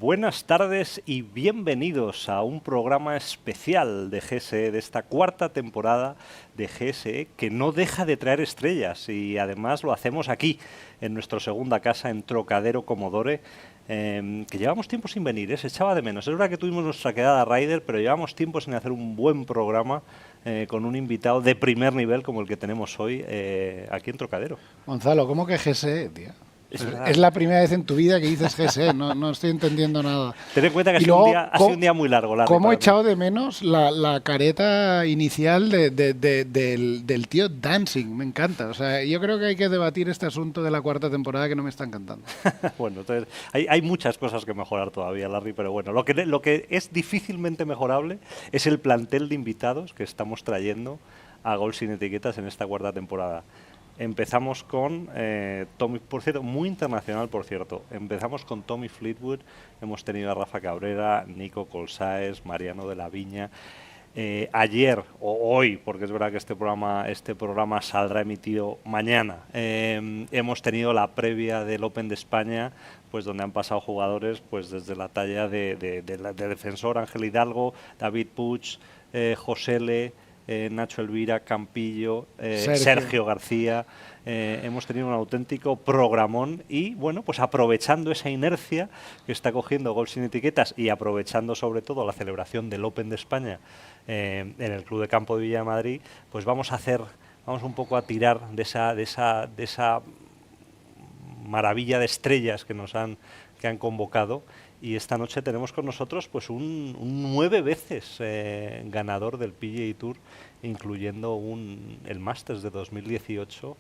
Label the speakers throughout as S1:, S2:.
S1: Buenas tardes y bienvenidos a un programa especial de GSE, de esta cuarta temporada de GSE, que no deja de traer estrellas, y además lo hacemos aquí, en nuestra segunda casa, en Trocadero Commodore, que llevamos tiempo sin venir, se echaba de menos. Es verdad que tuvimos nuestra quedada Ryder, pero llevamos tiempo sin hacer un buen programa con un invitado de primer nivel como el que tenemos hoy aquí en Trocadero.
S2: Gonzalo, ¿cómo que GSE, tío? Es la primera vez en tu vida que dices GSE, no estoy entendiendo nada.
S1: Ten en cuenta que ha sido un día muy largo.
S2: ¿Cómo he echado de menos la careta inicial del tío Dancing? Me encanta. O sea, yo creo que hay que debatir este asunto de la cuarta temporada que no me está encantando.
S1: Bueno, entonces hay muchas cosas que mejorar todavía, Larry, pero bueno, lo que es difícilmente mejorable es el plantel de invitados que estamos trayendo a Golf Sin Etiquetas en esta cuarta temporada. Empezamos con Tommy, por cierto, muy internacional, por cierto. Empezamos con Tommy Fleetwood, hemos tenido a Rafa Cabrera, Nico Colsáez, Mariano de la Viña. Ayer o hoy, porque es verdad que este programa saldrá emitido mañana, hemos tenido la previa del Open de España, pues donde han pasado jugadores pues desde la talla de defensor Ángel Hidalgo, David Puig, Josele, Nacho Elvira, Campillo, Sergio García. Hemos tenido un auténtico programón y, bueno, pues aprovechando esa inercia que está cogiendo Golf Sin Etiquetas y aprovechando sobre todo la celebración del Open de España en el Club de Campo de Villa de Madrid, pues vamos un poco a tirar de esa maravilla de estrellas que han convocado. Y esta noche tenemos con nosotros pues un 9 veces ganador del PGA Tour, incluyendo el Masters de 2018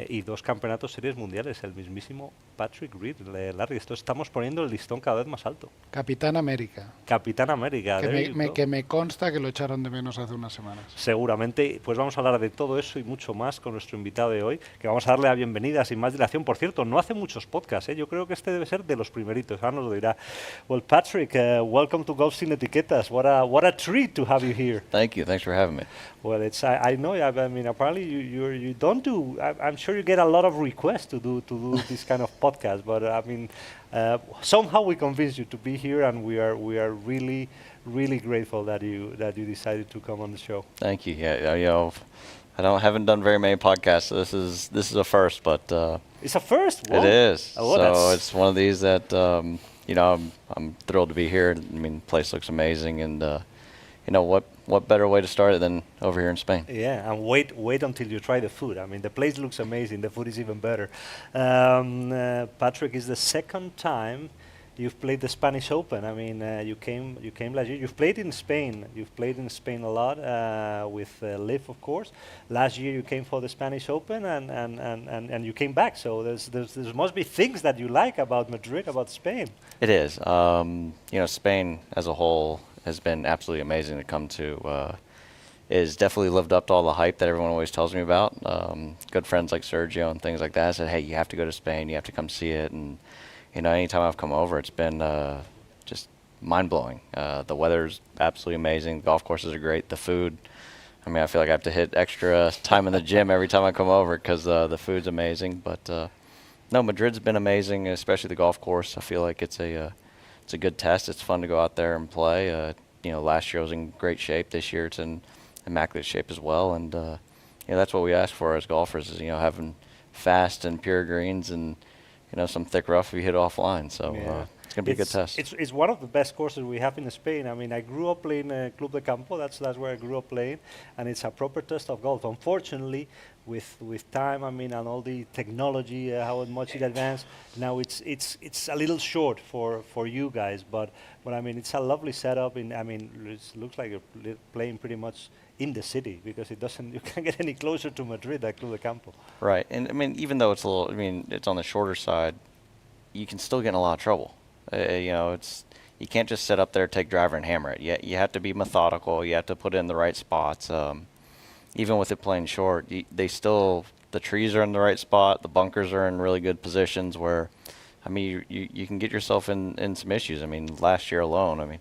S1: y 2 campeonatos series mundiales, el mismísimo Patrick Reed. Larry, estamos poniendo el listón cada vez más alto.
S2: Capitán América.
S1: Capitán América.
S2: Que me consta que lo echaron de menos hace unas semanas.
S1: Seguramente, pues vamos a hablar de todo eso y mucho más con nuestro invitado de hoy, que vamos a darle la bienvenida sin más dilación. Por cierto, no hace muchos podcasts, yo creo que este debe ser de los primeritos, ahora nos lo dirá. Well, Patrick, welcome to Golf Sin Etiquetas. What a treat to have you here.
S3: Thank you. Thanks for having me.
S1: Well, I know. I mean, apparently you don't do. I'm sure you get a lot of requests to do this kind of podcast, but I mean, somehow we convinced you to be here, and we are really grateful that you decided to come on the show.
S3: Thank you. Yeah, haven't done very many podcasts, so this is a first, but
S1: it's a first.
S3: Whoa. It is.
S1: Oh,
S3: so it's one of these that I'm thrilled to be here. I mean, the place looks amazing, and what better way to start it than over here in Spain?
S1: Yeah, and wait until you try the food. I mean, the place looks amazing. The food is even better. Patrick, is the second time you've played the Spanish Open. I mean, you came last year. You've played in Spain. You've played in Spain a lot with LIV, of course. Last year you came for the Spanish Open, and you came back. So there must be things that you like about Madrid, about Spain.
S3: It is. Spain as a whole has been absolutely amazing to come to. Is definitely lived up to all the hype that everyone always tells me about. Good friends like Sergio and things like that said, hey, you have to go to Spain. You have to come see it. And anytime I've come over, it's been just mind-blowing. The weather's absolutely amazing. The golf courses are great. The food, I mean, I feel like I have to hit extra time in the gym every time I come over because the food's amazing. But no, Madrid's been amazing, especially the golf course. I feel like it's a good test. It's fun to go out there and play. Last year I was in great shape. This year it's in immaculate shape as well. And that's what we ask for as golfers is having fast and pure greens and some thick rough if you hit offline. So it's going to be a good test.
S1: It's one of the best courses we have in Spain. I mean, I grew up playing Club de Campo. That's where I grew up playing, and it's a proper test of golf. Unfortunately, with time, I mean, and all the technology, how much it advanced, now it's a little short for you guys. But I mean, it's a lovely setup. It looks like you're playing pretty much in the city because you can't get any closer to Madrid than Club de Campo.
S3: Right, and I mean, even though it's it's on the shorter side, you can still get in a lot of trouble. You can't just sit up there, take driver, and hammer it. You have to be methodical. You have to put it in the right spots. Even with it playing short, the trees are in the right spot. The bunkers are in really good positions where, I mean, you can get yourself in some issues. I mean, last year alone, I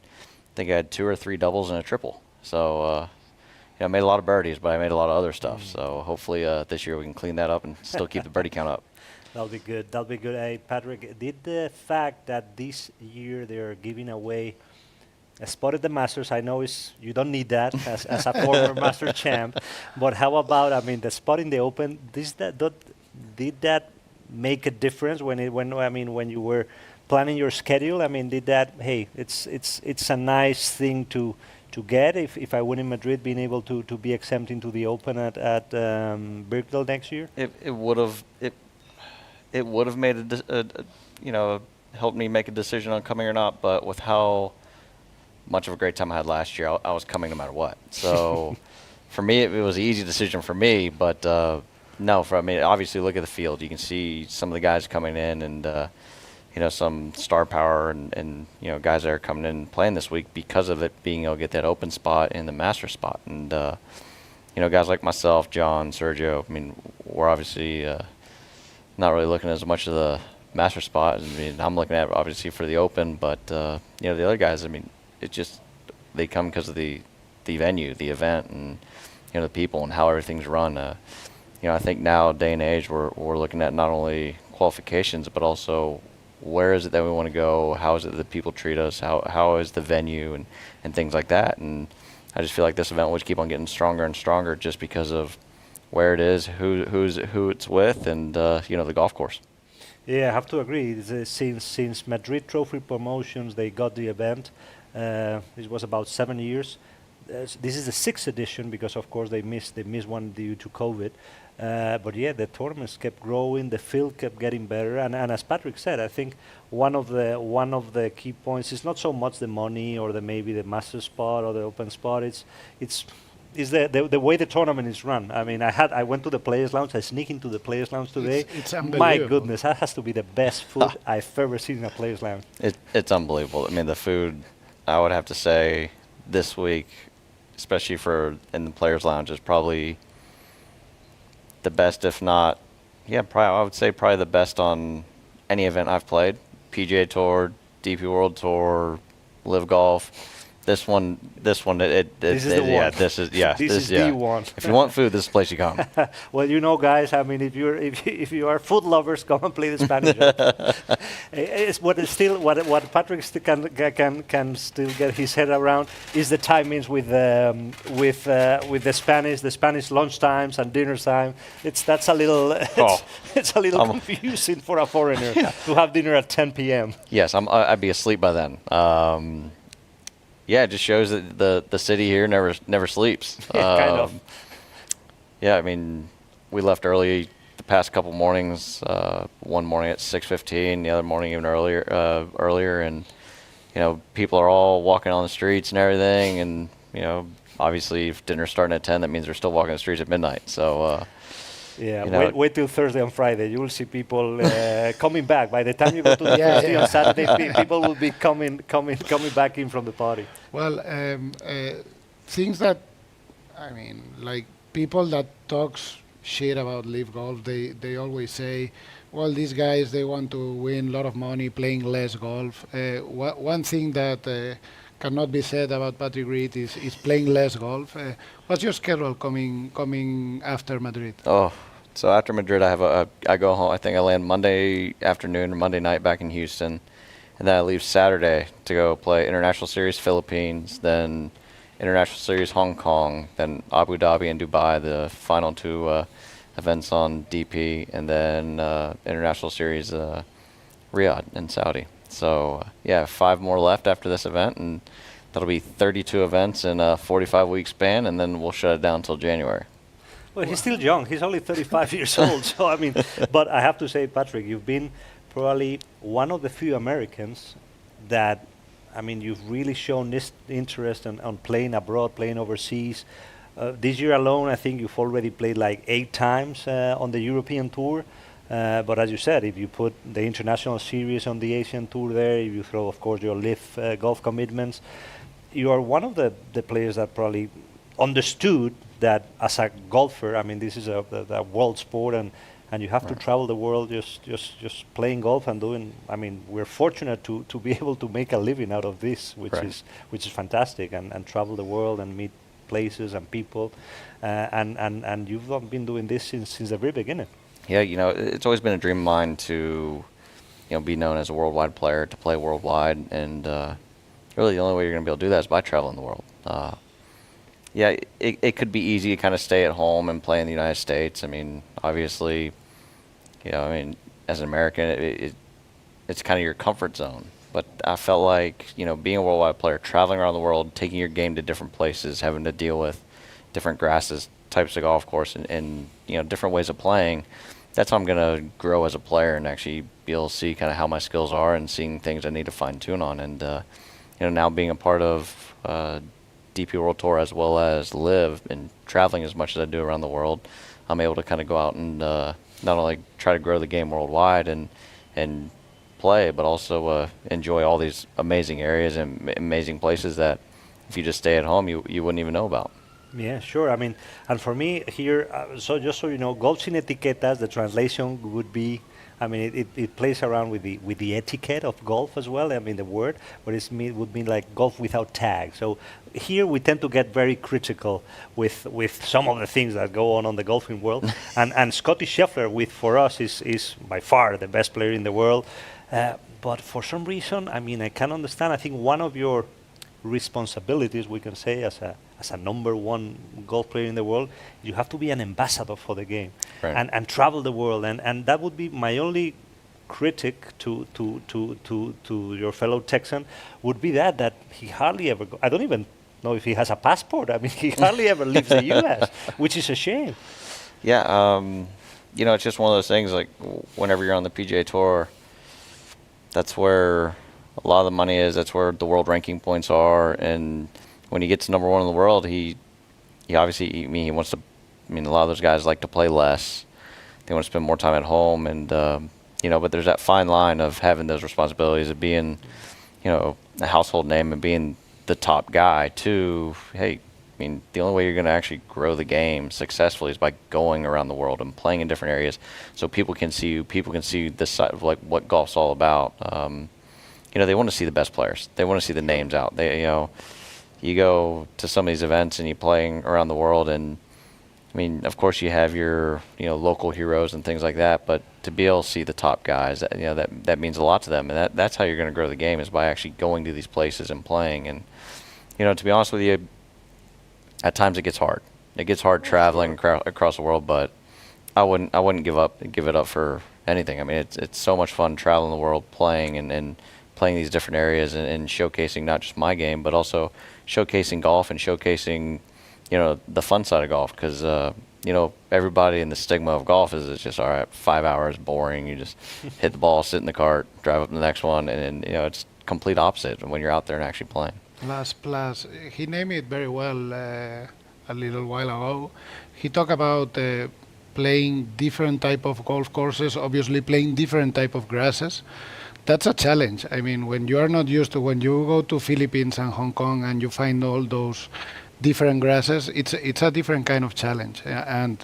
S3: think I had 2 or 3 doubles and a triple. So. I made a lot of birdies, but I made a lot of other stuff. So hopefully this year we can clean that up and still keep the birdie count up.
S1: That'll be good. That'll be good. Hey, Patrick, did the fact that this year they're giving away a spot at the Masters, I know you don't need that as a former Master champ, but how about, I mean, the spot in the Open, did that make a difference when you were planning your schedule? I mean, did that, hey, it's a nice thing to get if I win in Madrid, being able to be exempt into the Open at Birkdale next year?
S3: It would have made helped me make a decision on coming or not, but with how much of a great time I had last year, I was coming no matter what. So for me, it was an easy decision for me, but no, obviously look at the field. You can see some of the guys coming in and, some star power and guys that are coming in and playing this week because of it being able to get that Open spot and the Master spot. And, guys like myself, John, Sergio, I mean, we're obviously not really looking as much of the Master spot. I mean, I'm looking at it obviously for the Open, but, the other guys, I mean, they come because of the venue, the event, and the people and how everything's run. I think now, day and age, we're looking at not only qualifications but also where is it that we want to go, how is it that people treat us, how is the venue and things like that. And I just feel like this event will just keep on getting stronger and stronger just because of where it is, who it's with, and the golf course.
S1: Yeah, I have to agree. Since Madrid Trophy Promotions, they got the event. This was about 7 years. This is the 6th edition because, of course, they missed one due to COVID. But yeah, the tournaments kept growing, the field kept getting better, and as Patrick said, I think one of the key points is not so much the money or maybe the Master spot or the Open spot. It's the way the tournament is run. I mean, I went to the Players Lounge. I sneaked into the Players Lounge today.
S2: It's unbelievable.
S1: My goodness, that has to be the best food I've ever seen in a Players Lounge.
S3: It's unbelievable. I mean, the food, I would have to say, this week, especially in the Players Lounge, is probably the best, if not, I would say probably the best on any event I've played. PGA Tour, DP World Tour, LIV Golf. This one, this is the one. This is the one. If you want food, this is the place you come.
S1: Well, guys, I mean, if you are food lovers, come and play the Spanish. It's what Patrick can still get his head around is the timings with the Spanish lunch times and dinner time. That's a little it's a little confusing for a foreigner to have dinner at 10 p.m.
S3: Yes, I'd be asleep by then. Yeah, it just shows that the city here never sleeps.
S1: Kind of.
S3: Yeah, I mean, we left early the past couple mornings. One morning at 6:15, the other morning even earlier, and people are all walking on the streets and everything. And obviously, if dinner's starting at 10, that means they're still walking the streets at midnight. So.
S1: Yeah, wait till Thursday and Friday. You will see people coming back. By the time you go to the Thursday on Saturday, people will be coming back in from the party.
S2: Well, things that, I mean, like people that talks shit about LIV Golf, they always say, well, these guys, they want to win a lot of money playing less golf. One thing that cannot be said about Patrick Reed is playing less golf. What's your schedule coming after Madrid?
S3: Oh, so after Madrid, I go home. I think I land Monday afternoon or Monday night back in Houston, and then I leave Saturday to go play International Series Philippines, then International Series Hong Kong, then Abu Dhabi and Dubai, the final two events on DP, and then International Series Riyadh in Saudi. So 5 more left after this event, and that'll be 32 events in a 45-week span, and then we'll shut it down until January.
S1: Well, he's still young. He's only 35 years old. So, I mean, but I have to say, Patrick, you've been probably one of the few Americans that, I mean, you've really shown this interest on playing abroad, playing overseas. This year alone, I think you've already played like 8 times on the European Tour. But as you said, if you put the International Series on the Asian Tour there, if you throw, of course, your LIV Golf commitments, you are one of the players that probably understood that as a golfer, I mean, this is a world sport, and you have to travel the world just playing golf and doing. I mean, we're fortunate to be able to make a living out of this, which is fantastic, and travel the world and meet places and people, and you've been doing this since the very beginning.
S3: Yeah, it's always been a dream of mine to, be known as a worldwide player, to play worldwide, and really the only way you're going to be able to do that is by traveling the world. Yeah, it could be easy to kind of stay at home and play in the United States. I mean, obviously, as an American, it's kind of your comfort zone. But I felt like, being a worldwide player, traveling around the world, taking your game to different places, having to deal with different grasses, types of golf course, and different ways of playing, that's how I'm going to grow as a player and actually be able to see kind of how my skills are and seeing things I need to fine tune on. And, now being a part of DP World Tour as well as LIV and traveling as much as I do around the world, I'm able to kind of go out and not only try to grow the game worldwide and play, but also enjoy all these amazing areas and amazing places that if you just stay at home, you wouldn't even know about.
S1: Yeah, sure. I mean, and for me here, so just so you know, golf sin etiquetas, the translation would be, it plays around with the etiquette of golf as well. I mean, the word, but would mean like golf without tag. So here we tend to get very critical with some of the things that go on the golfing world. and Scotty Scheffler, for us, is by far the best player in the world. But for some reason, I can understand. I think one of your responsibilities, we can say, as a number one golf player in the world, you have to be an ambassador for the game,
S3: right,
S1: and travel the world. And that would be my only critic to your fellow Texan, would be that he hardly ever I don't even know if he has a passport. He hardly ever leaves the U.S., which is a shame.
S3: Yeah, it's just one of those things, like whenever you're on the PGA Tour, that's where a lot of the money is. That's where the world ranking points are. And when he gets to number one in the world, he obviously, he wants to, a lot of those guys like to play less. They want to spend more time at home. And, but there's that fine line of having those responsibilities of being, a household name and being the top guy to, hey, the only way you're going to actually grow the game successfully is by going around the world and playing in different areas, so people can see you. People can see this side of like what golf's all about. They want to see the best players. They want to see the names out. They, you go to some of these events and you're playing around the world, and of course you have your local heroes and things like that. But to be able to see the top guys, that means a lot to them, and that's how you're going to grow the game, is by actually going to these places and playing. And to be honest with you, at times it gets hard. It gets hard traveling across the world, but I wouldn't give it up for anything. It's so much fun traveling the world, playing and playing these different areas and showcasing not just my game, but also showcasing golf and showcasing, the fun side of golf. Because, everybody in the stigma of golf is it's just, all right, 5 hours, boring. You just hit the ball, sit in the cart, drive up to the next one. And it's complete opposite when you're out there and actually playing.
S2: Plus, he named it very well a little while ago. He talked about playing different type of golf courses, obviously playing different type of grasses. That's a challenge. When you are not used to, when you go to Philippines and Hong Kong and you find all those different grasses, it's a different kind of challenge. And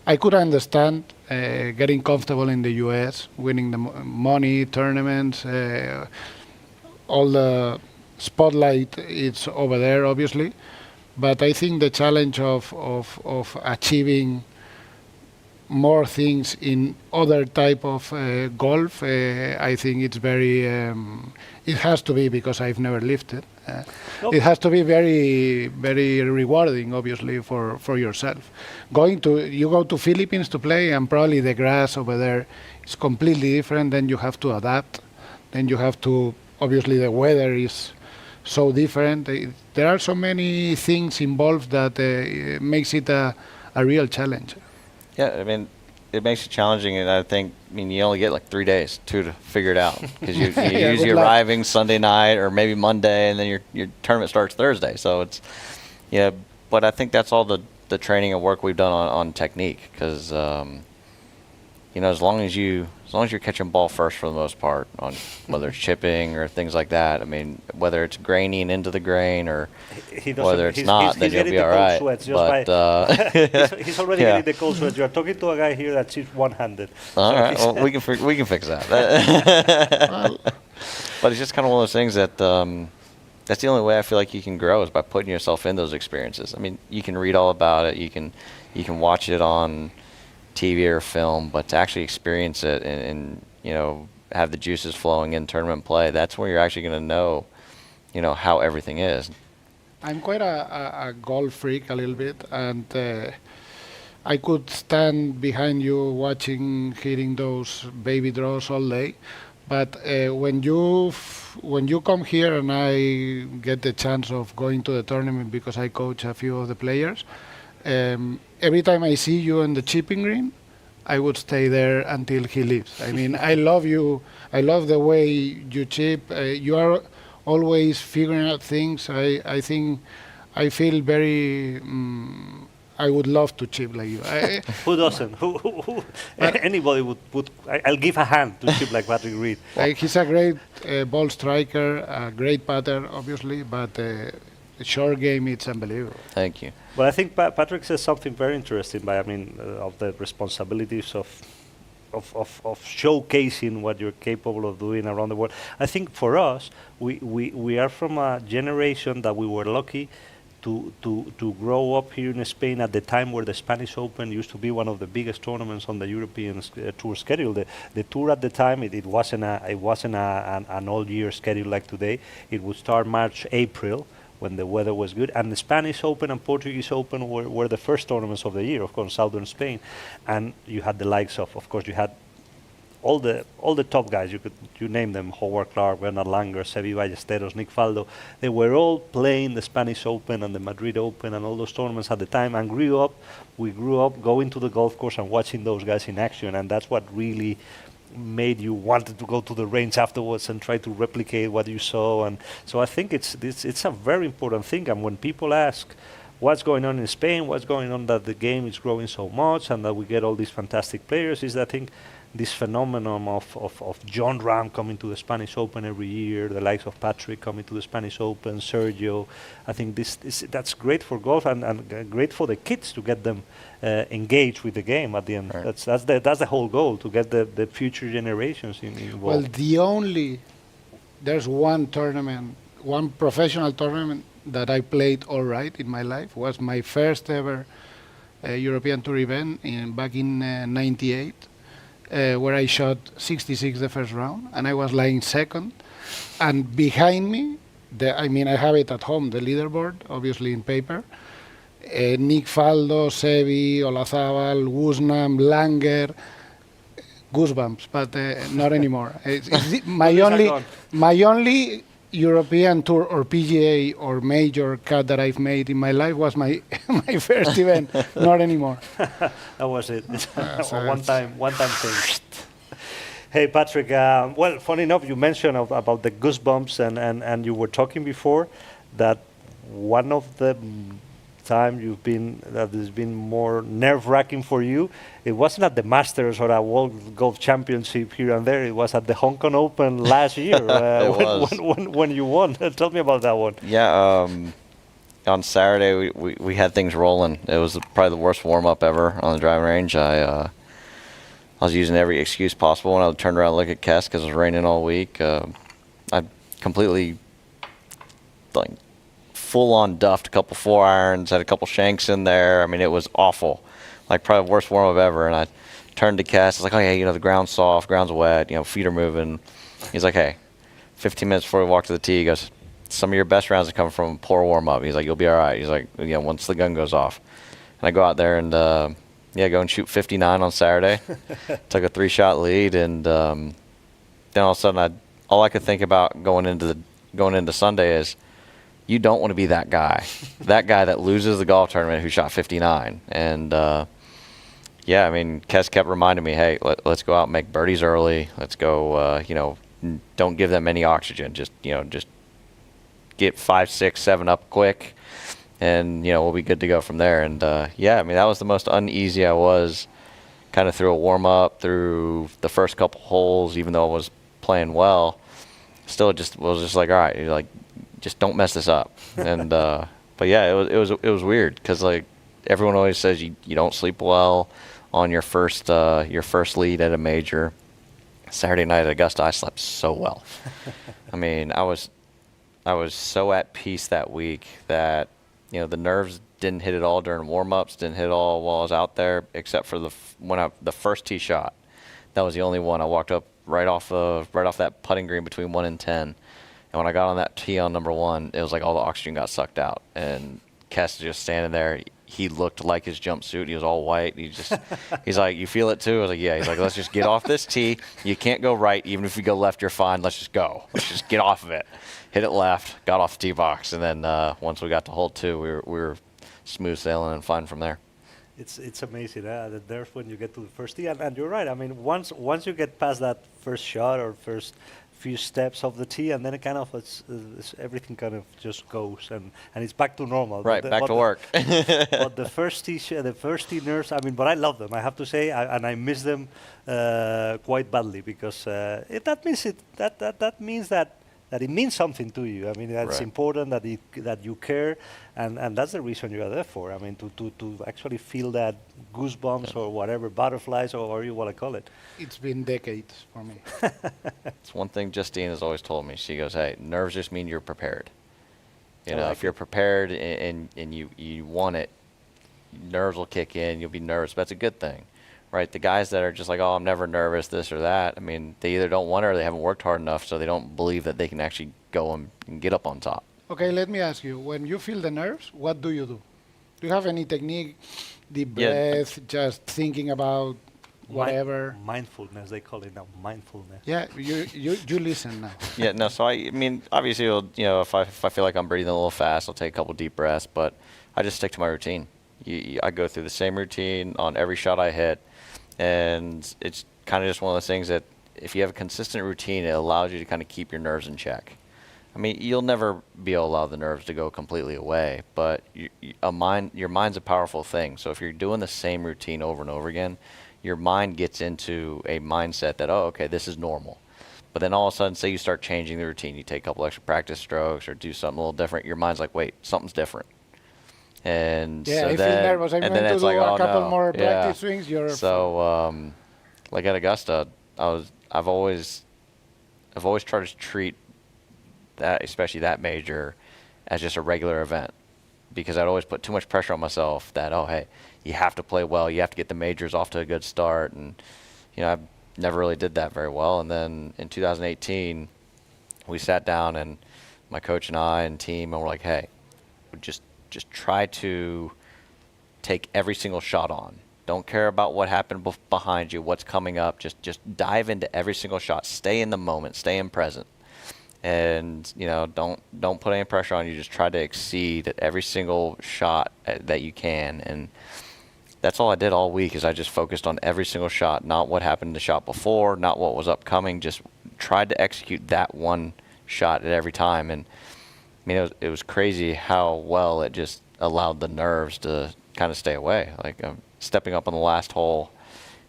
S2: I could understand getting comfortable in the US, winning the money, tournaments, all the spotlight it's over there, obviously. But I think the challenge of achieving more things in other type of golf, I think it's very, it has to be, because I've never lived it.
S1: Nope.
S2: It has to be very, very rewarding, obviously, for yourself. You go to Philippines to play, and probably the grass over there is completely different. Then you have to adapt. Then you have to, obviously the weather is so different. There are so many things involved that makes it a real challenge.
S3: Yeah, it makes it challenging, and I think, you only get like 3 days to figure it out, because you
S2: Yeah,
S3: usually arriving Sunday night or maybe Monday, and then your tournament starts Thursday. So it's, but I think that's all the training and work we've done on technique, because as long as you're catching ball first for the most part, on whether it's chipping or things like that. Whether it's graining into the grain or whether it's not, then you'll be all right.
S1: But he's already getting the cold sweats. You're talking to a guy here that chips one-handed.
S3: All right, well, we can fix that. But it's just kind of one of those things that that's the only way I feel like you can grow, is by putting yourself in those experiences. You can read all about it. You can watch it on TV or film, but to actually experience it and have the juices flowing in tournament play, that's where you're actually going to know, how everything is.
S2: I'm quite a golf freak a little bit, and I could stand behind you watching, hitting those baby draws all day. But when you come here and I get the chance of going to the tournament because I coach a few of the players, every time I see you on the chipping green, I would stay there until he leaves. I mean, I love you. I love the way you chip. You are always figuring out things. I think I feel very. I would love to chip like you.
S1: Who doesn't? Who anybody would. I'll give a hand to chip like Patrick Reed.
S2: Like he's a great ball striker, a great putter, obviously, but the short game, it's unbelievable.
S3: Thank you.
S1: But I think Patrick says something very interesting. Of the responsibilities of showcasing what you're capable of doing around the world. I think for us, we are from a generation that we were lucky to grow up here in Spain at the time where the Spanish Open used to be one of the biggest tournaments on the European tour schedule. The tour at the time, it wasn't an all-year schedule like today. It would start March, April, when the weather was good, and the Spanish Open and Portuguese Open were the first tournaments of the year, of course, southern Spain, and you had the likes of course, you had all the top guys. You name them: Howard Clark, Bernard Langer, Sevi Ballesteros, Nick Faldo. They were all playing the Spanish Open and the Madrid Open and all those tournaments at the time, and we grew up going to the golf course and watching those guys in action, and that's what really made you wanted to go to the range afterwards and try to replicate what you saw. And so I think it's a very important thing. And when people ask what's going on in Spain, what's going on that the game is growing so much and that we get all these fantastic players, is that I think this phenomenon of John Ram coming to the Spanish Open every year, the likes of Patrick coming to the Spanish Open, Sergio. I think that's great for golf and great for the kids to get them engaged with the game at the end. Right. That's the whole goal, to get the future generations involved.
S2: Well, there's one tournament, one professional tournament that I played all right in my life. Was my first ever European Tour event back in '98. Where I shot 66 the first round, and I was lying second. And behind me, I have it at home, the leaderboard, obviously in paper. Nick Faldo, Sevi, Olazábal, Woosnam, Langer, goosebumps, but not anymore. It's my only European Tour or PGA or major cut that I've made in my life was my first event. Not anymore.
S1: That was it. One time thing. Hey Patrick, well, funny enough, you mentioned about the goosebumps, and you were talking before that one of the time that has been more nerve-wracking for you, it wasn't at the Masters or a World Golf Championship here and there. It was at the Hong Kong Open last year when you won. Tell me about that one.
S3: Yeah, on Saturday we had things rolling. It was probably the worst warm-up ever on the driving range. I was using every excuse possible when I turned around and looked at Kes because it was raining all week. I completely full-on duffed a couple 4-irons, had a couple shanks in there. I mean, it was awful. Like, probably the worst warm-up ever. And I turned to Kes. I was like, oh, yeah, the ground's soft, ground's wet, feet are moving. He's like, hey, 15 minutes before we walk to the tee, he goes, some of your best rounds are coming from a poor warm-up. He's like, you'll be all right. He's like, once the gun goes off. And I go out there and, go and shoot 59 on Saturday. Took a 3-shot lead. And then all of a sudden, all I could think about going into Sunday is, you don't want to be that guy that loses the golf tournament who shot 59. And Kes kept reminding me, hey, let's go out and make birdies early. Let's go, don't give them any oxygen. Just get 5, 6, 7 up quick, and we'll be good to go from there. And that was the most uneasy I was, kind of through a warm up, through the first couple holes, even though I was playing well. Still, it was just like, all right, just don't mess this up. And but yeah, it was weird because everyone always says you don't sleep well on your first lead at a major. Saturday night at Augusta, I slept so well. I mean, I was so at peace that week that the nerves didn't hit it all during warm-ups, didn't hit it all while I was out there, except for the first tee shot. That was the only one. I walked up right off that putting green between 1 and 10. And when I got on that tee on number 1, it was like all the oxygen got sucked out. And Kess is just standing there. He looked like his jumpsuit. He was all white. He's like, you feel it too? I was like, yeah. He's like, let's just get off this tee. You can't go right. Even if you go left, you're fine. Let's just go. Let's just get off of it. Hit it left, got off the tee box. And then once we got to hole 2, we were smooth sailing and fine from there.
S1: It's amazing that there's when you get to the first tee, and you're right. I mean, once you get past that first shot or first few steps of the tee, and then it kind of everything kind of just goes and it's back to normal.
S3: Right, back to work.
S1: But the first tee nerves. I mean, but I love them. I have to say, and I miss them quite badly because that means that it means something to you. I mean, that's
S3: right.
S1: important that you care, and that's the reason you are there for. I mean, to actually feel that goosebumps or whatever, butterflies or whatever you want to call it.
S2: It's been decades for me.
S3: It's one thing Justine has always told me. She goes, hey, nerves just mean you're prepared. You know, if you're prepared and you want it, nerves will kick in, you'll be nervous, but that's a good thing. Right, the guys that are just like, oh, I'm never nervous, this or that. I mean, they either don't want it or they haven't worked hard enough, so they don't believe that they can actually go and get up on top.
S2: Okay, let me ask you. When you feel the nerves, what do you do? Do you have any technique, deep breath, just thinking about whatever?
S1: Mindfulness, they call it now. Mindfulness.
S2: Yeah, you listen now.
S3: Yeah, no. So I mean, obviously, if I feel like I'm breathing a little fast, I'll take a couple deep breaths, but I just stick to my routine. I go through the same routine on every shot I hit. And it's kind of just one of those things that if you have a consistent routine, it allows you to kind of keep your nerves in check. I mean, you'll never be able to allow the nerves to go completely away, but your mind's a powerful thing. So if you're doing the same routine over and over again, your mind gets into a mindset that, oh, okay, this is normal. But then all of a sudden, say you start changing the routine, you take a couple extra practice strokes or do something a little different, your mind's like, wait, something's different. And
S2: yeah,
S3: so
S2: I feel nervous. I'm going to do a couple more practice swings.
S3: So, like at Augusta, I've always tried to treat that, especially that major, as just a regular event, because I'd always put too much pressure on myself that, oh, hey, you have to play well, you have to get the majors off to a good start, and I never really did that very well. And then in 2018, we sat down and my coach and I and team, and we're like, hey, just try to take every single shot on. Don't care about what happened behind you, what's coming up. Just dive into every single shot. Stay in the moment. Stay in present. And don't put any pressure on you. Just try to exceed at every single shot that you can. And that's all I did all week. Is I just focused on every single shot, not what happened in the shot before, not what was upcoming. Just tried to execute that one shot at every time. And I mean, it was crazy how well it just allowed the nerves to kind of stay away. Like stepping up on the last hole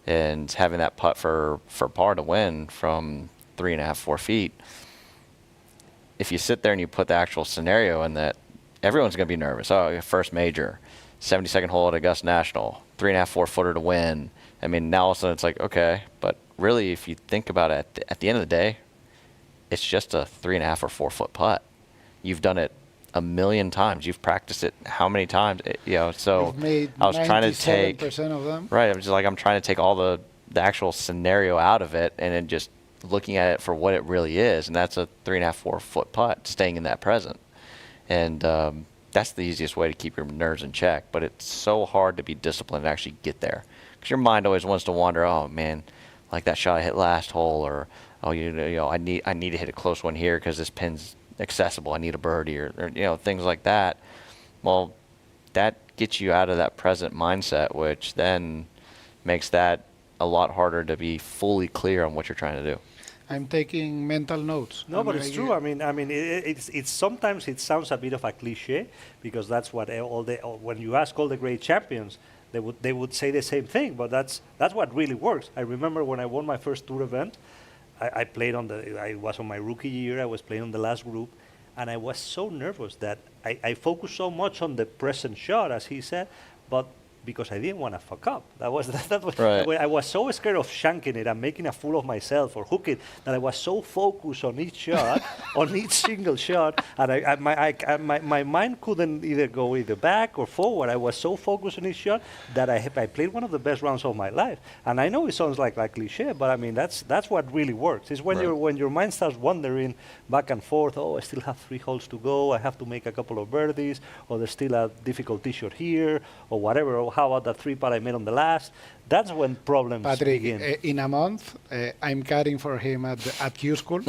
S3: and having that putt for par to win from 3.5, 4 feet. If you sit there and you put the actual scenario in that, everyone's going to be nervous. Oh, first major, 72nd hole at Augusta National, 3.5, 4 footer to win. I mean, now all of a sudden it's like, okay, but really, if you think about it, at the end of the day, it's just a 3.5 or 4 foot putt. You've done it a million times. You've practiced it how many times? So
S2: You've made
S3: I was trying to take
S2: 97% of them.
S3: Right. I'm trying to take all the actual scenario out of it and then just looking at it for what it really is, and that's a 3.5, 4 foot putt, staying in that present. And that's the easiest way to keep your nerves in check. But it's so hard to be disciplined and actually get there, because your mind always wants to wander. Oh man, like that shot I hit last hole, or oh I need to hit a close one here because this pin's accessible, I need a birdie, or things like that. Well, that gets you out of that present mindset, which then makes that a lot harder to be fully clear on what you're trying to do.
S2: I'm taking mental notes.
S1: No, but it's true. I mean, it's sometimes it sounds a bit of a cliche, because that's what when you ask all the great champions, they would say the same thing. But that's what really works. I remember when I won my first tour event, I was on my rookie year. I was playing on the last group, and I was so nervous that I focused so much on the present shot, as he said, but because I didn't want to fuck up. That was
S3: Right.
S1: I was so scared of shanking it and making a fool of myself or hooking that I was so focused on each shot, on each single shot, and my mind couldn't either go either back or forward. I was so focused on each shot that I played one of the best rounds of my life. And I know it sounds like cliche, but I mean that's what really works. It's when
S3: Right.
S1: when your mind starts wandering back and forth. Oh, I still have 3 holes to go. I have to make a couple of birdies, or there's still a difficult tee shot here, or whatever. Or how about that 3-putt I made on the last? That's when problems
S2: Patrick,
S1: begin.
S2: in a month, I'm cutting for him at Q School,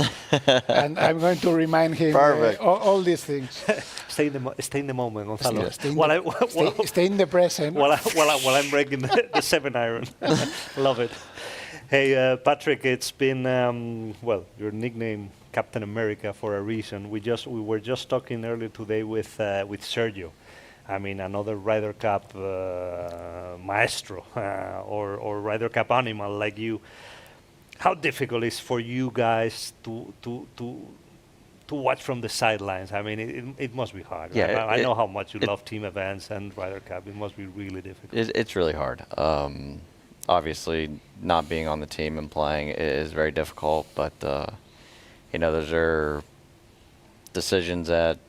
S2: and I'm going to remind him
S3: Perfect.
S2: all these things.
S1: Stay in the moment, Gonzalo.
S2: Stay in the present.
S1: While I'm breaking the 7-iron. Love it. Hey, Patrick, it's been your nickname Captain America for a reason. We were just talking earlier today with Sergio. I mean, another Ryder Cup maestro or Ryder Cup animal like you. How difficult is for you guys to watch from the sidelines? I mean, it must be hard.
S3: Yeah,
S1: I know how much you love team events and Ryder Cup. It must be really difficult.
S3: It's really hard. Obviously, not being on the team and playing is very difficult, but those are decisions that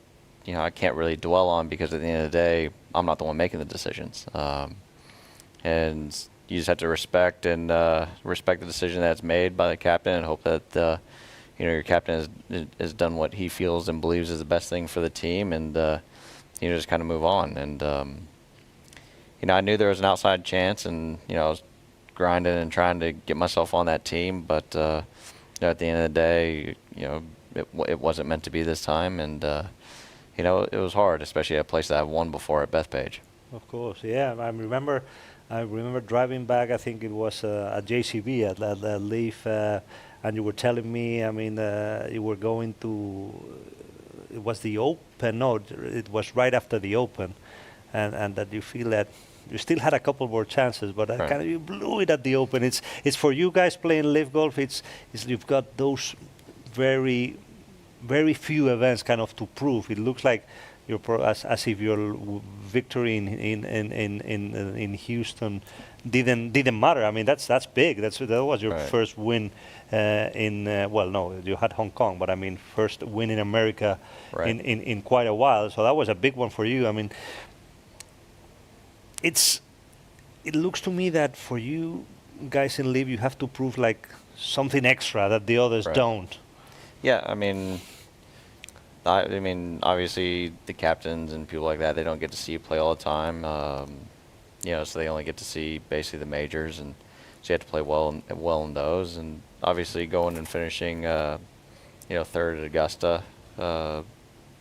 S3: I can't really dwell on, because at the end of the day, I'm not the one making the decisions. And you just have to respect the decision that's made by the captain, and hope that your captain has done what he feels and believes is the best thing for the team, and just kind of move on. And I knew there was an outside chance, and I was grinding and trying to get myself on that team, but at the end of the day, it wasn't meant to be this time, and it was hard, especially at a place that I've won before at Bethpage.
S1: Of course, yeah. I remember driving back. I think it was at JCB at LIV, and you were telling me. I mean, you were going to. It was the Open. No, it was right after the Open, and that you feel that you still had a couple more chances, but
S3: Right.
S1: kind of you blew it at the Open. It's for you guys playing LIV Golf. It's you've got those very few events kind of to prove. It looks like as if your victory in Houston didn't matter. I mean, that's big. That was your
S3: Right.
S1: first win no, you had Hong Kong, but I mean, first win in America
S3: Right.
S1: in quite a while. So that was a big one for you. I mean, it looks to me that for you guys in LIV, you have to prove like something extra that the others
S3: Right.
S1: don't.
S3: Yeah, I mean, obviously the captains and people like that, they don't get to see you play all the time. So they only get to see basically the majors, and so you have to play well in those. And obviously going and finishing, third at Augusta, it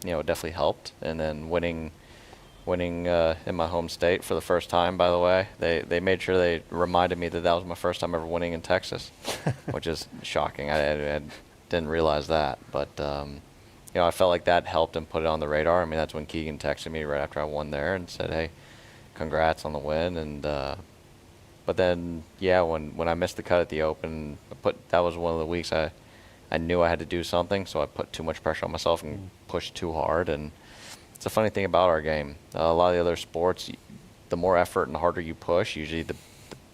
S3: definitely helped. And then winning in my home state for the first time, by the way. They made sure they reminded me that was my first time ever winning in Texas, which is shocking. I didn't realize that, but I felt like that helped and put it on the radar. I mean, that's when Keegan texted me right after I won there and said, "Hey, congrats on the win." And but then, when I missed the cut at the Open, that was one of the weeks I knew I had to do something, so I put too much pressure on myself and pushed too hard. And it's a funny thing about our game. A lot of the other sports, the more effort and the harder you push, usually the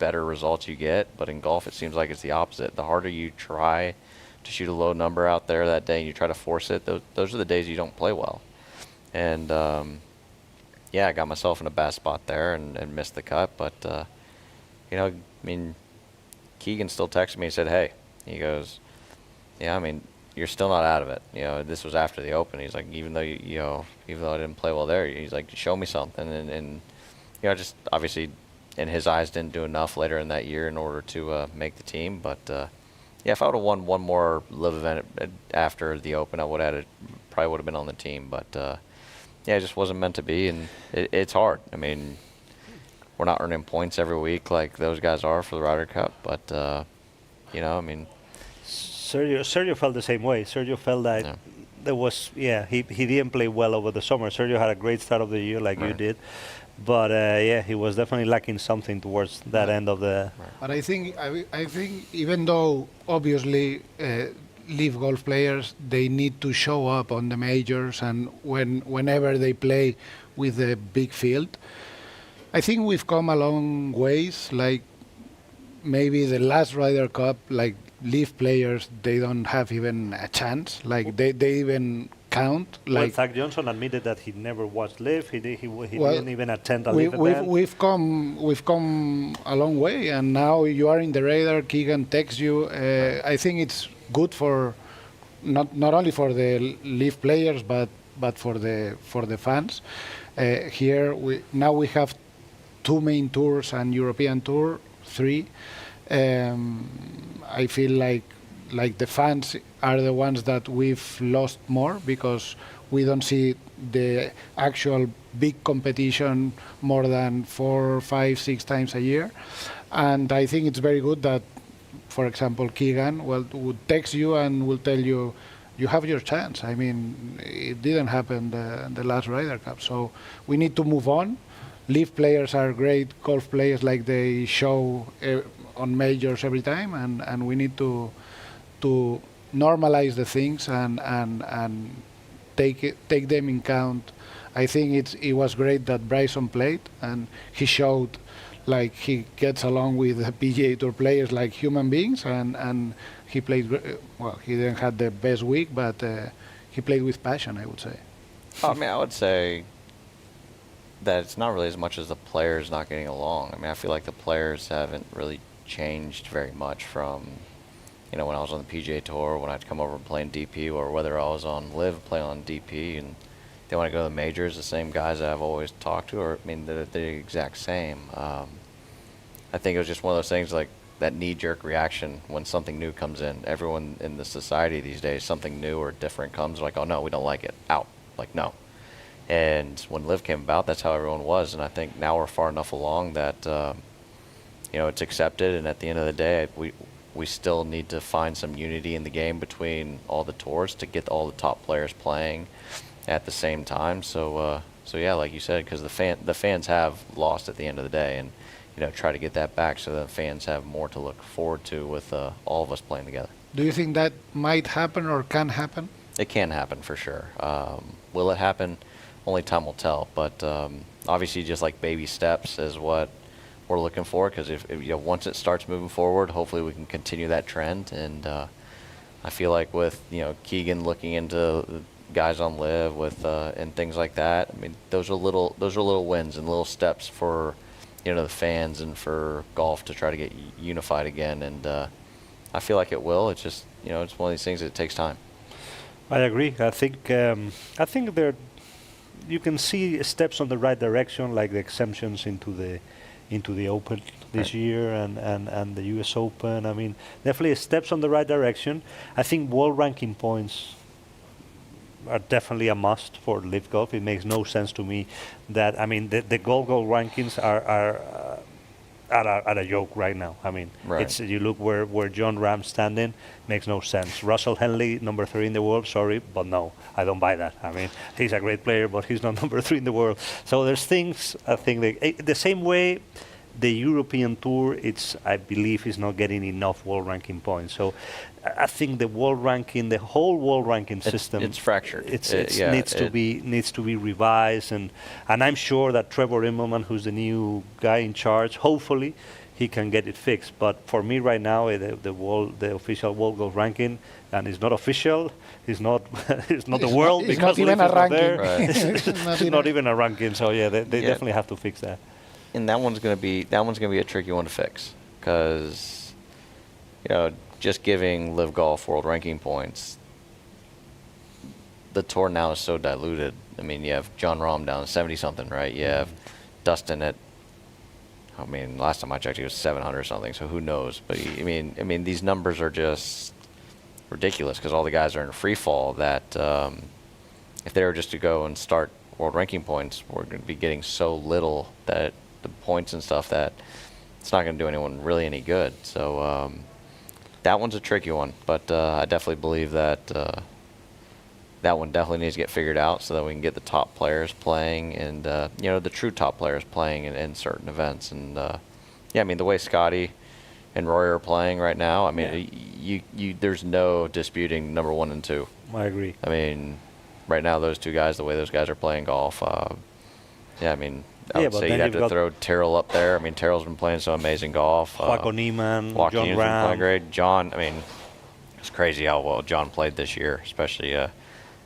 S3: better results you get. But in golf, it seems like it's the opposite. The harder you try to shoot a low number out there that day and you try to force it, those are the days you don't play well. And I got myself in a bad spot there and missed the cut. But Keegan still texted me and said, "Hey," he goes, "you're still not out of it." This was after the Open. He's like, even though even though I didn't play well there, he's like, "Show me something." And just obviously in his eyes didn't do enough later in that year in order to make the team. But if I would have won one more LIV event after the Open, I probably would have been on the team. But it just wasn't meant to be, and it's hard. I mean, we're not earning points every week like those guys are for the Ryder Cup, but
S1: Sergio felt the same way. Sergio felt that there was, he didn't play well over the summer. Sergio had a great start of the year like you did, but he was definitely lacking something towards that end of the.
S2: But I think even though obviously LIV Golf players, they need to show up on the majors and whenever they play with the big field, I think we've come a long ways. Like maybe the last Ryder Cup, like LIV players, they don't have even a chance. Like they even count.
S1: Well,
S2: Like
S1: Zach Johnson admitted that he never watched LIV. He
S2: well,
S1: didn't even attend a
S2: we,
S1: LIV event.
S2: we've come a long way, and now you are in the radar. Keegan texts you. I think it's good for not only for the LIV players, but for the fans. Here we have two main tours and European tour, three. I feel like the fans are the ones that we've lost more because we don't see the actual big competition more than 4, 5, 6 times a year. And I think it's very good that, for example, Keegan would text you and will tell you, you have your chance. I mean, it didn't happen the last Ryder Cup. So we need to move on. LIV players are great golf players, like they show on majors every time, and we need to normalize the things and take them in count. I think it was great that Bryson played, and he showed like he gets along with the PGA Tour players like human beings, and he played well. He didn't have the best week, but he played with passion, I would say.
S3: I mean, I would say that it's not really as much as the players not getting along. I mean, I feel like the players haven't really changed very much from, when I was on the PGA Tour, when I'd come over and play in DP, or whether I was on LIV playing on DP, and they want to go to the majors, the same guys that I've always talked to, or I mean, they're the exact same. I think it was just one of those things like that knee-jerk reaction when something new comes in. Everyone in the society these days, something new or different comes, like, oh no, we don't like it, out, like no. And when LIV came about, that's how everyone was, and I think now we're far enough along that it's accepted, and at the end of the day, we still need to find some unity in the game between all the tours to get all the top players playing at the same time. So yeah, like you said, because the fans have lost at the end of the day, and try to get that back so that fans have more to look forward to with all of us playing together.
S2: Do you think that might happen or can happen?
S3: It can happen for sure. Will it happen? Only time will tell. But obviously, just like baby steps is what we're looking for. Because if once it starts moving forward, hopefully we can continue that trend. And I feel like with Keegan looking into guys on LIV with and things like that. I mean, those are little wins and little steps for the fans and for golf to try to get unified again. And I feel like it will. It's just it's one of these things that takes time.
S1: I agree. I think there you can see steps on the right direction, like the exemptions into the Open this year and the US Open. I mean, definitely steps on the right direction. I think world ranking points are definitely a must for LIV Golf. It makes no sense to me that, the golf rankings are at a joke right now. I mean,
S3: right.
S1: You look where John Rahm's standing, makes no sense. Russell Henley, number 3 in the world, sorry, but no, I don't buy that. I mean, he's a great player, but he's not number 3 in the world. So there's things, I think, the same way the European Tour, I believe, is not getting enough world ranking points. So I think the whole world ranking system,
S3: it's fractured.
S1: Needs to be revised, and I'm sure that Trevor Immelman, who's the new guy in charge, hopefully he can get it fixed. But for me right now, the official world golf ranking, and it's not official, it's not the world,
S2: it's
S1: because
S2: not even
S1: LIV
S2: a ranking.
S3: Right.
S1: It's not even a ranking. So yeah, they definitely have to fix that.
S3: And that one's gonna be a tricky one to fix, because just giving LIV Golf world ranking points, the tour now is so diluted. I mean, you have John Rahm down 70-something, right? You have Dustin at, last time I checked, he was 700 or something. So who knows? But I mean, these numbers are just ridiculous because all the guys are in a free fall. That if they were just to go and start world ranking points, we're going to be getting so little that the points and stuff that it's not going to do anyone really any good. So that one's a tricky one, but I definitely believe that that one definitely needs to get figured out so that we can get the top players playing and the true top players playing in certain events. And the way Scotty and Roy are playing right now, there's no disputing number 1 and 2.
S1: I agree.
S3: Right now those two guys, the way those guys are playing golf, Yeah, I mean, I
S1: Yeah,
S3: would
S1: but
S3: say
S1: then
S3: you'd have
S1: you've
S3: to
S1: got
S3: throw Terrell up there. I mean, Terrell's been playing some amazing golf.
S1: Joaquin Neiman,
S3: Joaquin's
S1: John
S3: been playing
S1: Ram.
S3: great. John, I mean, it's crazy how well John played this year, especially out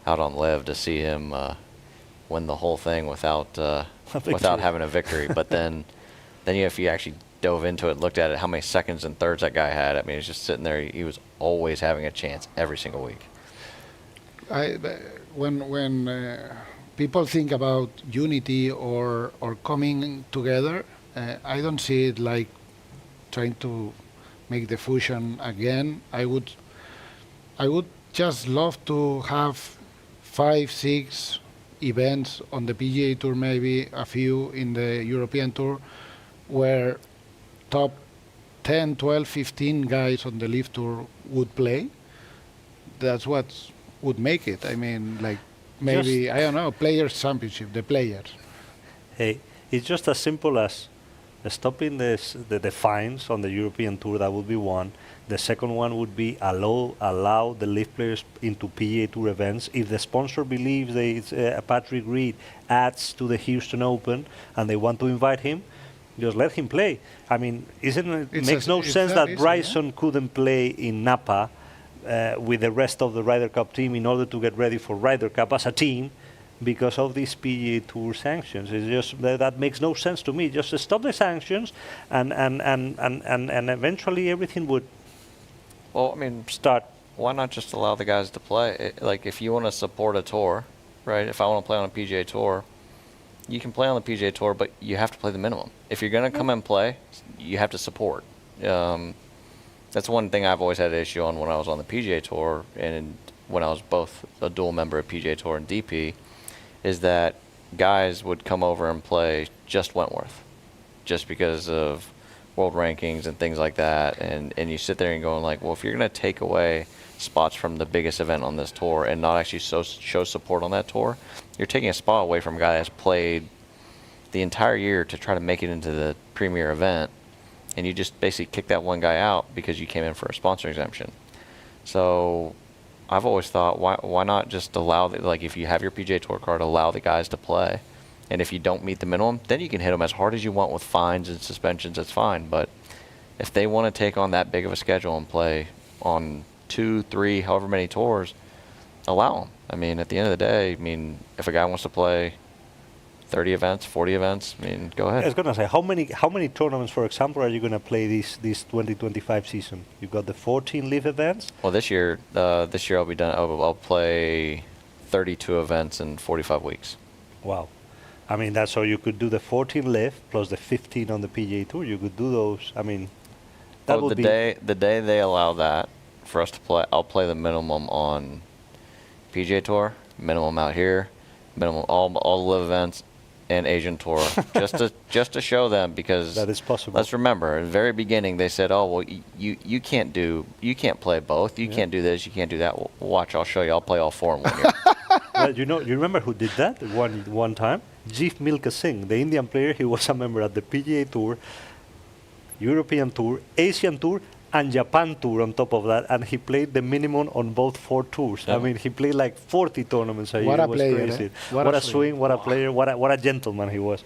S3: on LIV, to see him win the whole thing without having a victory. But then if you actually dove into it, looked at it, how many seconds and thirds that guy had. I mean, he's just sitting there. He was always having a chance every single week.
S2: When people think about unity or coming together, I don't see it like trying to make the fusion again. I would just love to have 5, 6 events on the PGA Tour, maybe a few in the European Tour, where top 10, 12, 15 guys on the LIV Tour would play. That's what would make it. I mean, like maybe, I don't know, Players Championship, the players.
S1: Hey, it's just as simple as stopping the fines on the European Tour. That would be one. The second one would be allow the LIV players into PGA Tour events. If the sponsor believes Patrick Reed adds to the Houston Open and they want to invite him, just let him play. I mean, it makes no sense that Bryson couldn't play in Napa with the rest of the Ryder Cup team in order to get ready for Ryder Cup as a team because of these PGA Tour sanctions. It's just that makes no sense to me. Just stop the sanctions and eventually everything would start.
S3: Why not just allow the guys to play? Like, if you want to support a tour, right? If I want to play on a PGA Tour, you can play on the PGA Tour, but you have to play the minimum. If you're going to come and play, you have to support. That's one thing I've always had an issue on when I was on the PGA Tour and when I was both a dual member of PGA Tour and DP, is that guys would come over and play just Wentworth, just because of world rankings and things like that. And you sit there and going like, well, if you're going to take away spots from the biggest event on this tour and not actually show support on that tour, you're taking a spot away from a guy that's played the entire year to try to make it into the premier event, and you just basically kick that one guy out because you came in for a sponsor exemption. So I've always thought, why not just allow, like, if you have your PGA Tour card, allow the guys to play, and if you don't meet the minimum, then you can hit them as hard as you want with fines and suspensions. That's fine. But if they want to take on that big of a schedule and play on 2, 3, however many tours, allow them. I mean, at the end of the day, I mean, if a guy wants to play 30 events, 40 events, I mean, go ahead.
S1: I was going to say, how many tournaments, for example, are you going to play this 2025 season? You've got the 14 LIV events.
S3: Well, this year I'll be done. I'll play 32 events in 45 weeks.
S1: Wow. I mean, that's so you could do the 14 LIV plus the 15 on the PGA Tour. You could do those. I mean, that would be
S3: the day they allow that for us to play. I'll play the minimum on PGA Tour, minimum out here, minimum all the LIV events, and Asian Tour, just to show them, because
S1: that is possible.
S3: Let's remember, in the very beginning they said, oh well, you can't play both. You can't do this. You can't do that. Well, watch, I'll show you. I'll play all 4 in 1 year.
S1: Well, you remember who did that one time? Jeev Milka Singh, the Indian player. He was a member at the PGA Tour, European Tour, Asian Tour, and Japan Tour on top of that, and he played the minimum on both 4 tours. Yeah. I mean, he played like 40 tournaments a year.
S2: What a
S1: was
S2: player,
S1: crazy.
S2: eh?
S1: What a swing, what a player, what a gentleman he was.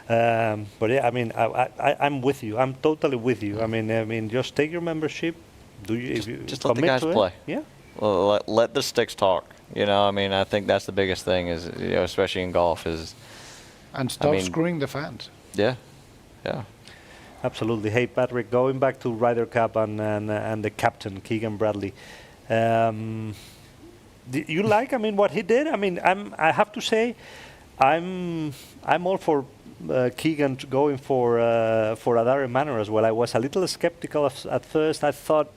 S1: But yeah, I mean, I'm with you. I'm totally with you. I mean, just take your membership.
S3: Just let the guys play.
S1: Yeah.
S3: Well, let the sticks talk. You know, I mean, I think that's the biggest thing is, you know, especially in golf, is.
S2: And stop screwing the fans.
S3: Yeah.
S1: Absolutely. Hey, Patrick, going back to Ryder Cup and the captain, Keegan Bradley. Do you like, I mean, what he did? I mean, I have to say, I'm all for Keegan going for a Darren Manor as well. I was a little skeptical at first. I thought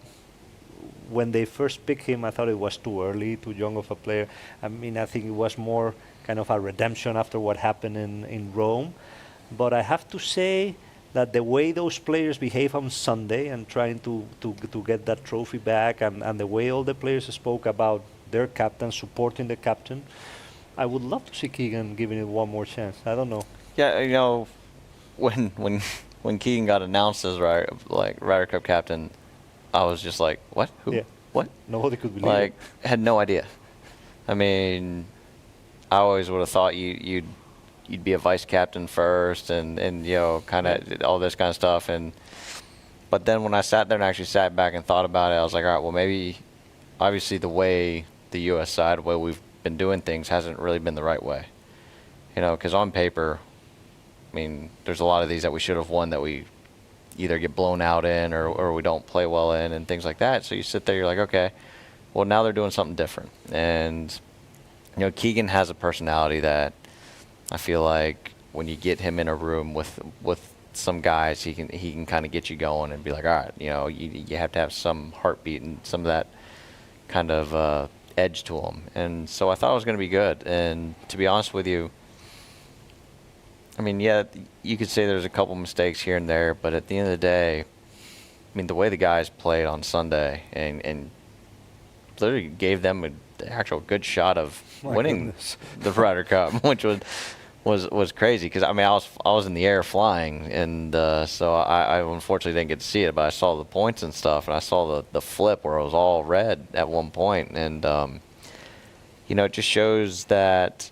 S1: when they first picked him, I thought it was too early, too young of a player. I mean, I think it was more kind of a redemption after what happened in Rome. But I have to say that the way those players behave on Sunday and trying to get that trophy back, and the way all the players spoke about their captain, supporting the captain, I would love to see Keegan giving it one more chance. I don't know.
S3: Yeah, you know, when Keegan got announced as Ryder Cup captain, I was just like, what? Who?
S1: Yeah.
S3: What?
S1: Nobody could believe it.
S3: Had no idea. I mean, I always would have thought you'd you'd be a vice captain first, and you know, kind of all this kind of stuff. But then when I sat there and actually sat back and thought about it, I was like, all right, well, maybe obviously the way the U.S. side, the way we've been doing things, hasn't really been the right way. You know, because on paper, I mean, there's a lot of these that we should have won that we either get blown out in or we don't play well in and things like that. So you sit there, you're like, okay, well, now they're doing something different. And, you know, Keegan has a personality that I feel like when you get him in a room with some guys, he can kind of get you going and be like, all right, you know, you have to have some heartbeat and some of that kind of edge to him. And so I thought it was going to be good. And to be honest with you, I mean, yeah, you could say there's a couple mistakes here and there, but at the end of the day, I mean, the way the guys played on Sunday and literally gave them an actual good shot of winning the Ryder Cup, which was crazy. Because I mean, I was in the air flying, and so I unfortunately didn't get to see it, but I saw the points and stuff, and I saw the flip where it was all red at one point, and you know, it just shows that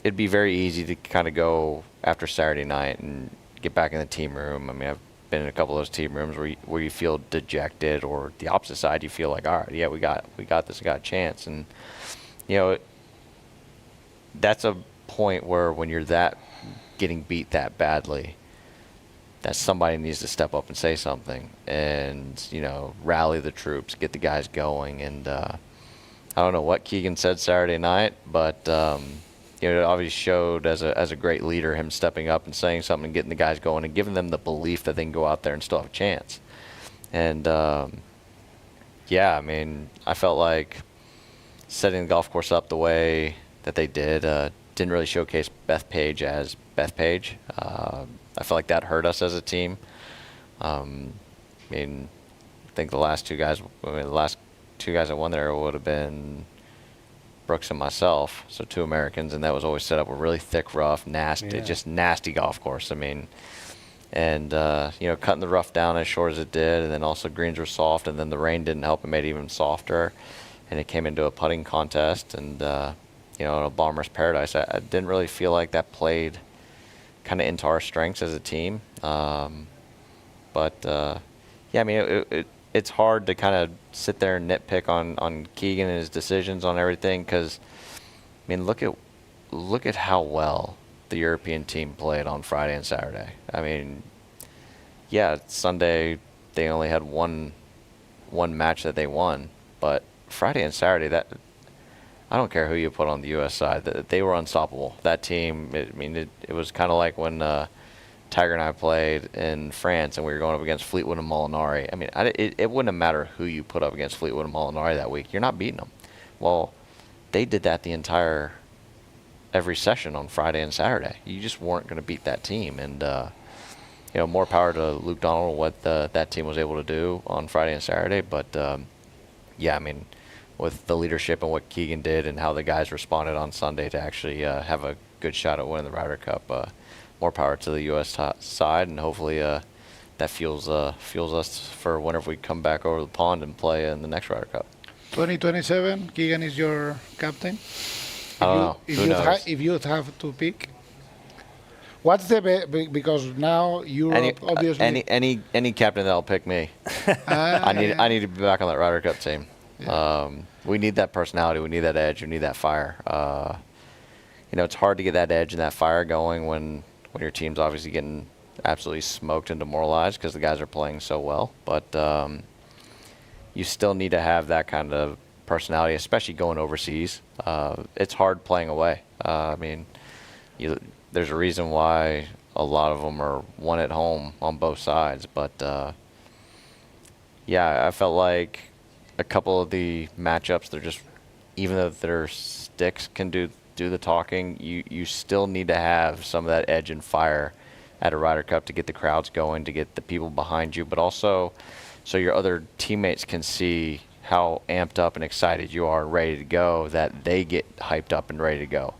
S3: it'd be very easy to kind of go after Saturday night and get back in the team room. I mean, I've been in a couple of those team rooms where you feel dejected, or the opposite side, you feel like, all right, yeah, we got this, we got a chance. And you know, that's a point where when you're getting beat that badly, that somebody needs to step up and say something, and you know, rally the troops, get the guys going. And I don't know what Keegan said Saturday night, but you know, it obviously showed as a great leader, him stepping up and saying something and getting the guys going and giving them the belief that they can go out there and still have a chance. And yeah, I mean, I felt like setting the golf course up the way that they did didn't really showcase Beth Page as Beth Page. I felt like that hurt us as a team. I mean, I think the last two guys that won there would have been Brooks and myself, so two Americans, and that was always set up a really thick, rough, nasty, just nasty golf course. I mean, and you know, cutting the rough down as short as it did, and then also greens were soft, and then the rain didn't help; it made it even softer, and it came into a putting contest, and you know, a bomber's paradise. I didn't really feel like that played kind of into our strengths as a team, but yeah, I mean, it's hard to kind of sit there and nitpick on Keegan and his decisions on everything, because I mean, look at how well the European team played on Friday and Saturday. I mean, yeah, Sunday they only had one match that they won, but Friday and Saturday, that I don't care who you put on the U.S. side, they were unstoppable. That team, it was kind of like when Tiger and I played in France and we were going up against Fleetwood and Molinari. I mean, it wouldn't have mattered who you put up against Fleetwood and Molinari that week. You're not beating them. Well, they did that every session on Friday and Saturday. You just weren't going to beat that team. And you know, more power to Luke Donald, what that team was able to do on Friday and Saturday. But yeah, I mean, with the leadership and what Keegan did and how the guys responded on Sunday to actually have a good shot at winning the Ryder Cup, more power to the U.S. side, and hopefully that fuels us for whenever we come back over the pond and play in the next Ryder Cup.
S2: 2027, Keegan is your captain?
S3: I don't know. Who knows?
S2: If you have to pick, what's the because now Europe obviously
S3: any captain that'll pick me. I need to be back on that Ryder Cup team. Yeah. We need that personality. We need that edge. We need that fire. You know, it's hard to get that edge and that fire going when your team's obviously getting absolutely smoked and demoralized because the guys are playing so well. But you still need to have that kind of personality, especially going overseas. It's hard playing away. I mean, there's a reason why a lot of them are won at home on both sides. But yeah, I felt like a couple of the matchups, they're just, even though their sticks can do the talking, you still need to have some of that edge and fire at a Ryder Cup to get the crowds going, to get the people behind you, but also so your other teammates can see how amped up and excited you are, ready to go, that they get hyped up and ready to go.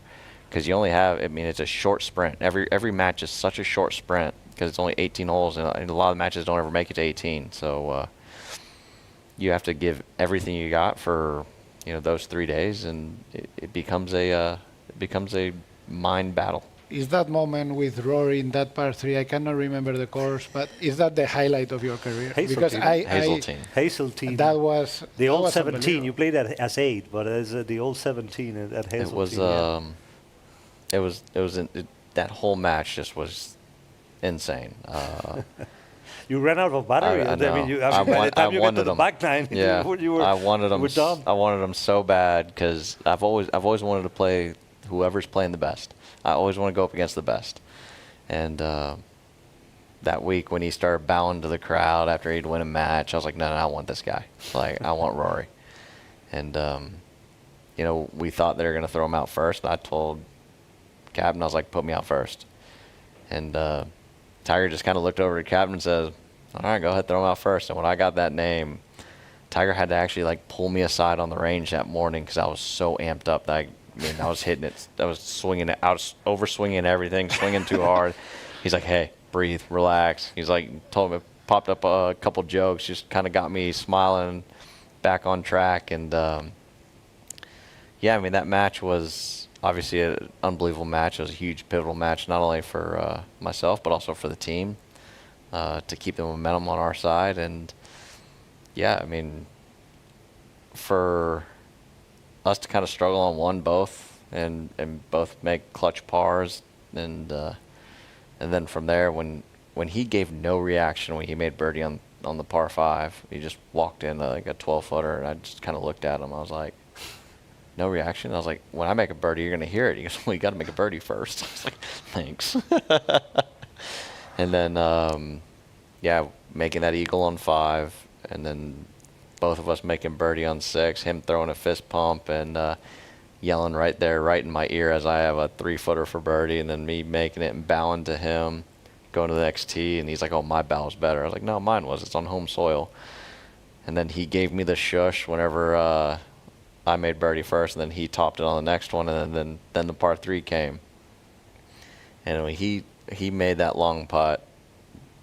S3: Because you only have, I mean, it's a short sprint. Every match is such a short sprint because it's only 18 holes, and a lot of matches don't ever make it to 18. So you have to give everything you got for, you know, those 3 days, and it becomes a mind battle.
S2: is that moment with Rory in that par 3? I cannot remember the course, but is that the highlight of your career? Because
S3: Hazeltine.
S1: Hazeltine.
S2: That was
S1: the
S2: that
S1: old
S2: was
S1: 17. You played as 8, but as the old 17 at Hazeltine.
S3: That whole match just was insane.
S1: You ran out of battery.
S3: I know.
S1: By the time you get to the
S3: them.
S1: back nine,
S3: Yeah, I wanted them.
S1: You were done.
S3: I wanted them so bad because I've always wanted to play whoever's playing the best. I always want to go up against the best. And that week when he started bowing to the crowd after he'd win a match, I was like, no, I want this guy. Like, I want Rory. And we thought they were going to throw him out first. I told Captain, I was like, put me out first. And Tiger just kind of looked over to Captain and says, all right, go ahead, throw him out first. And when I got that name, Tiger had to actually like pull me aside on the range that morning because I was so amped up that I was hitting it. I was swinging it. I was over-swinging everything, swinging too hard. He's like, hey, breathe, relax. He's like, told me, popped up a couple jokes, just kind of got me smiling, back on track. And, that match was obviously an unbelievable match. It was a huge pivotal match, not only for myself, but also for the team to keep the momentum on our side. And, for us to kind of struggle on both and both make clutch pars. And then from there, when he gave no reaction when he made birdie on the par 5, he just walked in like a 12-footer, and I just kind of looked at him. I was like, no reaction? I was like, when I make a birdie, you're going to hear it. He goes, well, you got to make a birdie first. I was like, thanks. And then, making that eagle on 5, and then both of us making birdie on 6, him throwing a fist pump and yelling right in my ear as I have a 3-footer for birdie, and then me making it and bowing to him, going to the next tee, and he's like, oh, my bow's better. I was like, no, mine was. It's on home soil. And then he gave me the shush whenever I made birdie first, and then he topped it on the next one, and then the par 3 came. And when he made that long putt,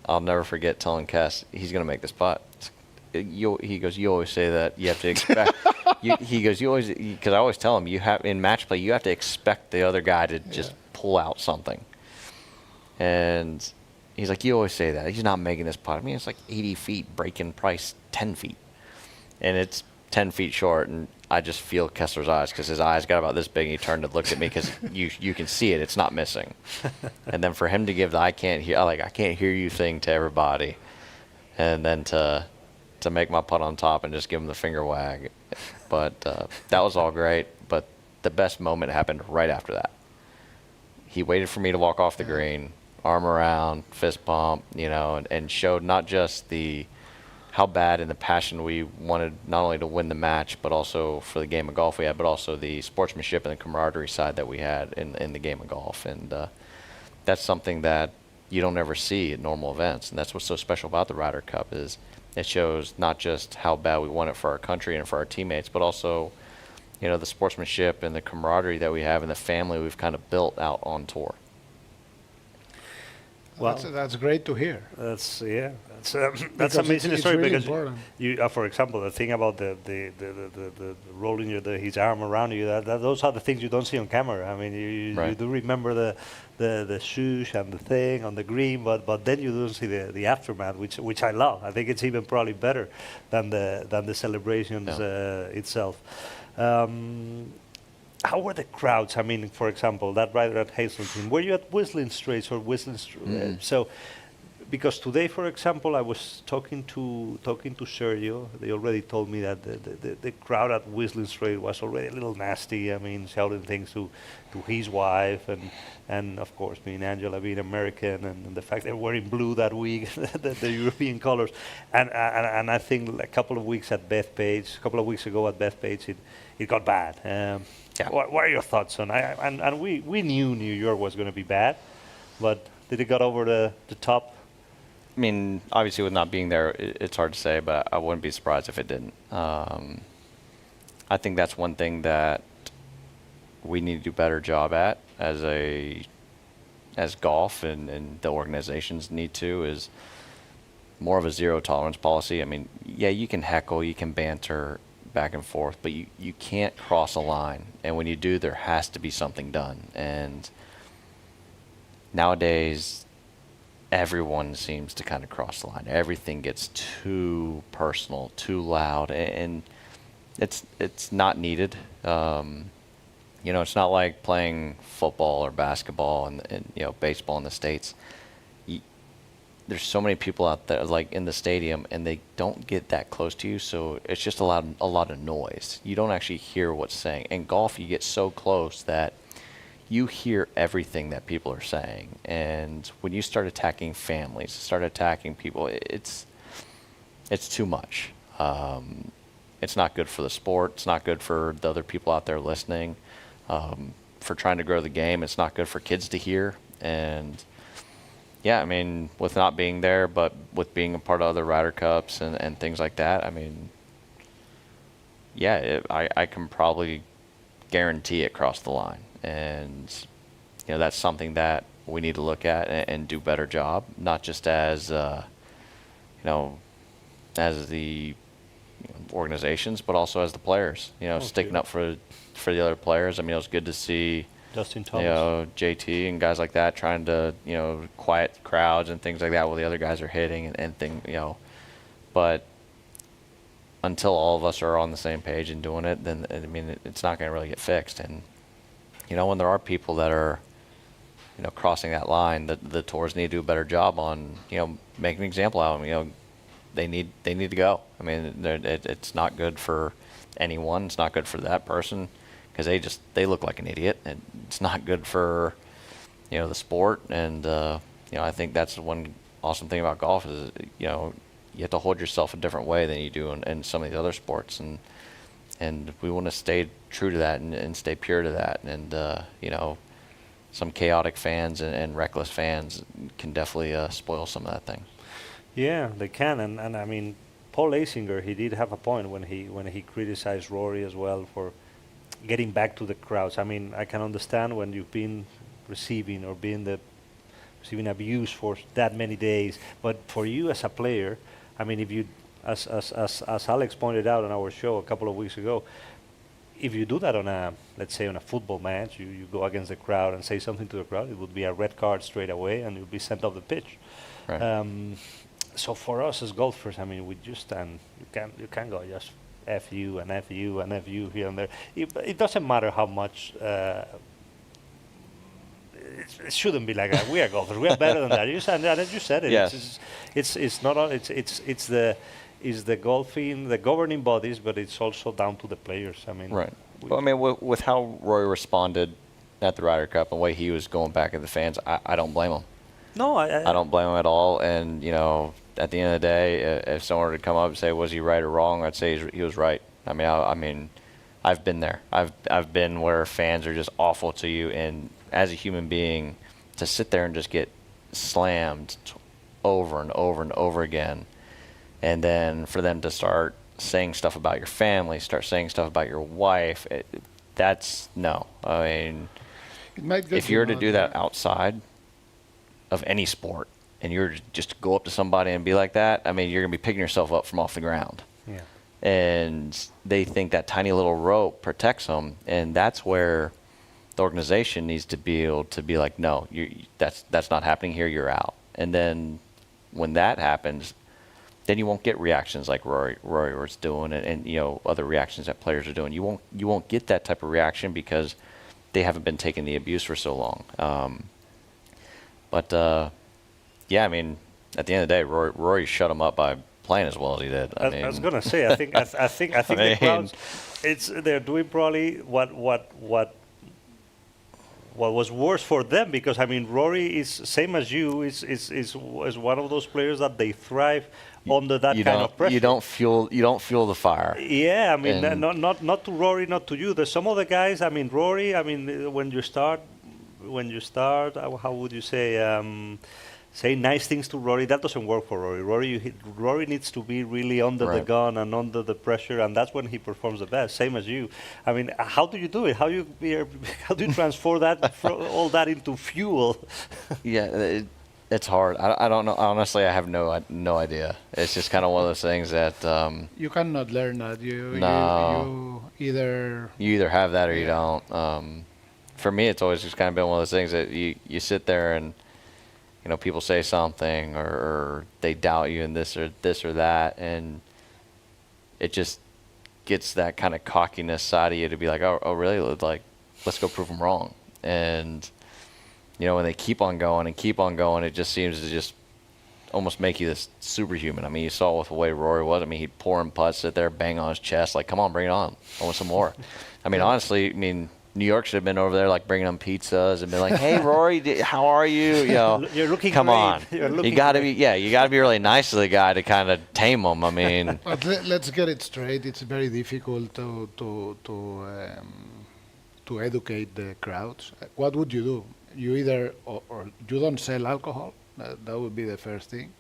S3: I'll never forget telling Cass, he's going to make this putt. He goes, you always say that you have to expect. He goes, you always, because I always tell him, in match play, you have to expect the other guy to just pull out something. And he's like, you always say that. He's not making this putt. I mean, it's like 80 feet, breaking price 10 feet. And it's 10 feet short, and I just feel Kessler's eyes because his eyes got about this big, and he turned and looked at me because you can see it. It's not missing. And then for him to give the I can't hear you thing to everybody, and then to make my putt on top and just give him the finger wag. But that was all great. But the best moment happened right after that. He waited for me to walk off the green, arm around, fist bump, and showed not just how bad and the passion we wanted not only to win the match, but also for the game of golf we had, but also the sportsmanship and the camaraderie side that we had in the game of golf. And that's something that you don't ever see at normal events. And that's what's so special about the Ryder Cup is it shows not just how bad we want it for our country and for our teammates, but also, the sportsmanship and the camaraderie that we have and the family we've kind of built out on tour.
S2: Well, that's great to hear.
S1: That's amazing story
S2: really
S1: because
S2: important.
S1: you, for example, the thing about the rolling his arm around you, those are the things you don't see on camera. I mean, you do remember the swoosh and the thing on the green, but then you don't see the aftermath, which I love. I think it's even probably better than the celebrations itself. How were the crowds? I mean, for example, that rider at Hazeltine, were you at Whistling Straits or Whistling Straits? So, because today, for example, I was talking to Sergio. They already told me that the crowd at Whistling Straits was already a little nasty. I mean, shouting things to his wife and of course, being Angela, being American, and the fact they're wearing blue that week, the European colors. And I think a couple of weeks ago at Bethpage, it got bad. What are your thoughts on? And we knew New York was going to be bad, but did it got over the top?
S3: I mean, obviously with not being there, it's hard to say, but I wouldn't be surprised if it didn't. I think that's one thing that we need to do a better job at as golf and the organizations need to is more of a zero tolerance policy. I mean, you can heckle, you can banter back and forth, but you can't cross a line. And when you do, there has to be something done. And nowadays everyone seems to kind of cross the line. Everything gets too personal, too loud, and it's not needed. It's not like playing football or basketball and baseball in the States. There's so many people out there like in the stadium, and they don't get that close to you, so it's just a lot of noise. You don't actually hear what's saying. In golf, you get so close that you hear everything that people are saying. And when you start attacking families, start attacking people, it's too much. It's not good for the sport. It's not good for the other people out there listening. For trying to grow the game, it's not good for kids to hear. And yeah, I mean, with not being there, but with being a part of other Ryder Cups and things like that, I mean, yeah, I can probably guarantee it crossed the line. And, that's something that we need to look at and do a better job, not just as, as the organizations, but also as the players, sticking up for the other players. I mean, it was good to see
S1: Justin Thomas,
S3: JT and guys like that trying to, quiet crowds and things like that while the other guys are hitting and things, but until all of us are on the same page and doing it, then, I mean, it's not going to really get fixed. And, when there are people that are, crossing that line, the tours need to do a better job on, making an example out of them. They need to go. I mean, it's not good for anyone. It's not good for that person because they look like an idiot. And it's not good for, the sport. And, I think that's one awesome thing about golf is, you have to hold yourself a different way than you do in some of the other sports. And we want to stay true to that and stay pure to that. And, some chaotic fans and reckless fans can definitely spoil some of that thing.
S1: Yeah, they can, and I mean, Paul Asinger, he did have a point when he criticized Rory as well for getting back to the crowds. I mean, I can understand when you've been receiving abuse for that many days, but for you as a player, I mean, if you, as Alex pointed out on our show a couple of weeks ago, if you do that let's say on a football match, you go against the crowd and say something to the crowd, it would be a red card straight away, and you'll be sent off the pitch.
S3: Right.
S1: So for us as golfers, I mean, we just stand. You can't go just F you and F you and F you here and there. It doesn't matter how much. It shouldn't be like that. We are golfers. We are better than that. As you said it.
S3: Yes.
S1: It's not. It's the golfing, the governing bodies, but it's also down to the players. I mean.
S3: Right. Well, I mean, with how Roy responded at the Ryder Cup and the way he was going back at the fans, I don't blame him.
S1: No,
S3: I don't blame him at all. And, at the end of the day, if someone were to come up and say, was he right or wrong, I'd say he was right. I mean, I've been there. I've been where fans are just awful to you. And as a human being, to sit there and just get slammed over and over and over again, and then for them to start saying stuff about your family, start saying stuff about your wife, that's no. I mean, if you were to do that outside of any sport, and you're just to go up to somebody and be like that, I mean, you're going to be picking yourself up from off the ground.
S1: Yeah.
S3: And they think that tiny little rope protects them, and that's where the organization needs to be able to be like, no, that's not happening here, you're out. And then when that happens, then you won't get reactions like Rory was doing and other reactions that players are doing. You won't get that type of reaction because they haven't been taking the abuse for so long. Yeah, I mean, at the end of the day, Rory shut him up by playing as well as he did.
S1: I was gonna say, I think the crowds, they're doing probably what was worse for them, because I mean, Rory is same as you, is one of those players that they thrive under that kind of pressure.
S3: You don't fuel the fire.
S1: Yeah, I mean, not to Rory, not to you. There's some of the guys. I mean, Rory. I mean, when you start, how would you say? Say nice things to Rory, that doesn't work for Rory. Rory needs to be really under the gun and under the pressure, and that's when he performs the best. Same as you. I mean, how do you do it? How do you transfer that all that into fuel?
S3: Yeah, it's hard. I don't know. Honestly, I have no idea. It's just kind of one of those things that
S2: you cannot learn that. You either
S3: have that or you don't. for me, it's always just kind of been one of those things that you sit there and, people say something or they doubt you in this or that, and it just gets that kind of cockiness side of you to be like, oh really? Like, let's go prove them wrong. And, when they keep on going, it just seems to just almost make you this superhuman. I mean, you saw with the way Rory was. I mean, he'd pour in putts, sit there, bang on his chest, like, come on, bring it on. I want some more. I mean, honestly, New York should have been over there, like, bringing them pizzas and been like, hey, Rory, how are you?
S1: You're looking
S3: come
S1: great.
S3: on. You got to be, you got to be really nice to the guy to kind of tame him. I mean.
S2: But let's get it straight. It's very difficult to educate the crowds. What would you do? You either, or you don't sell alcohol. That would be the first thing.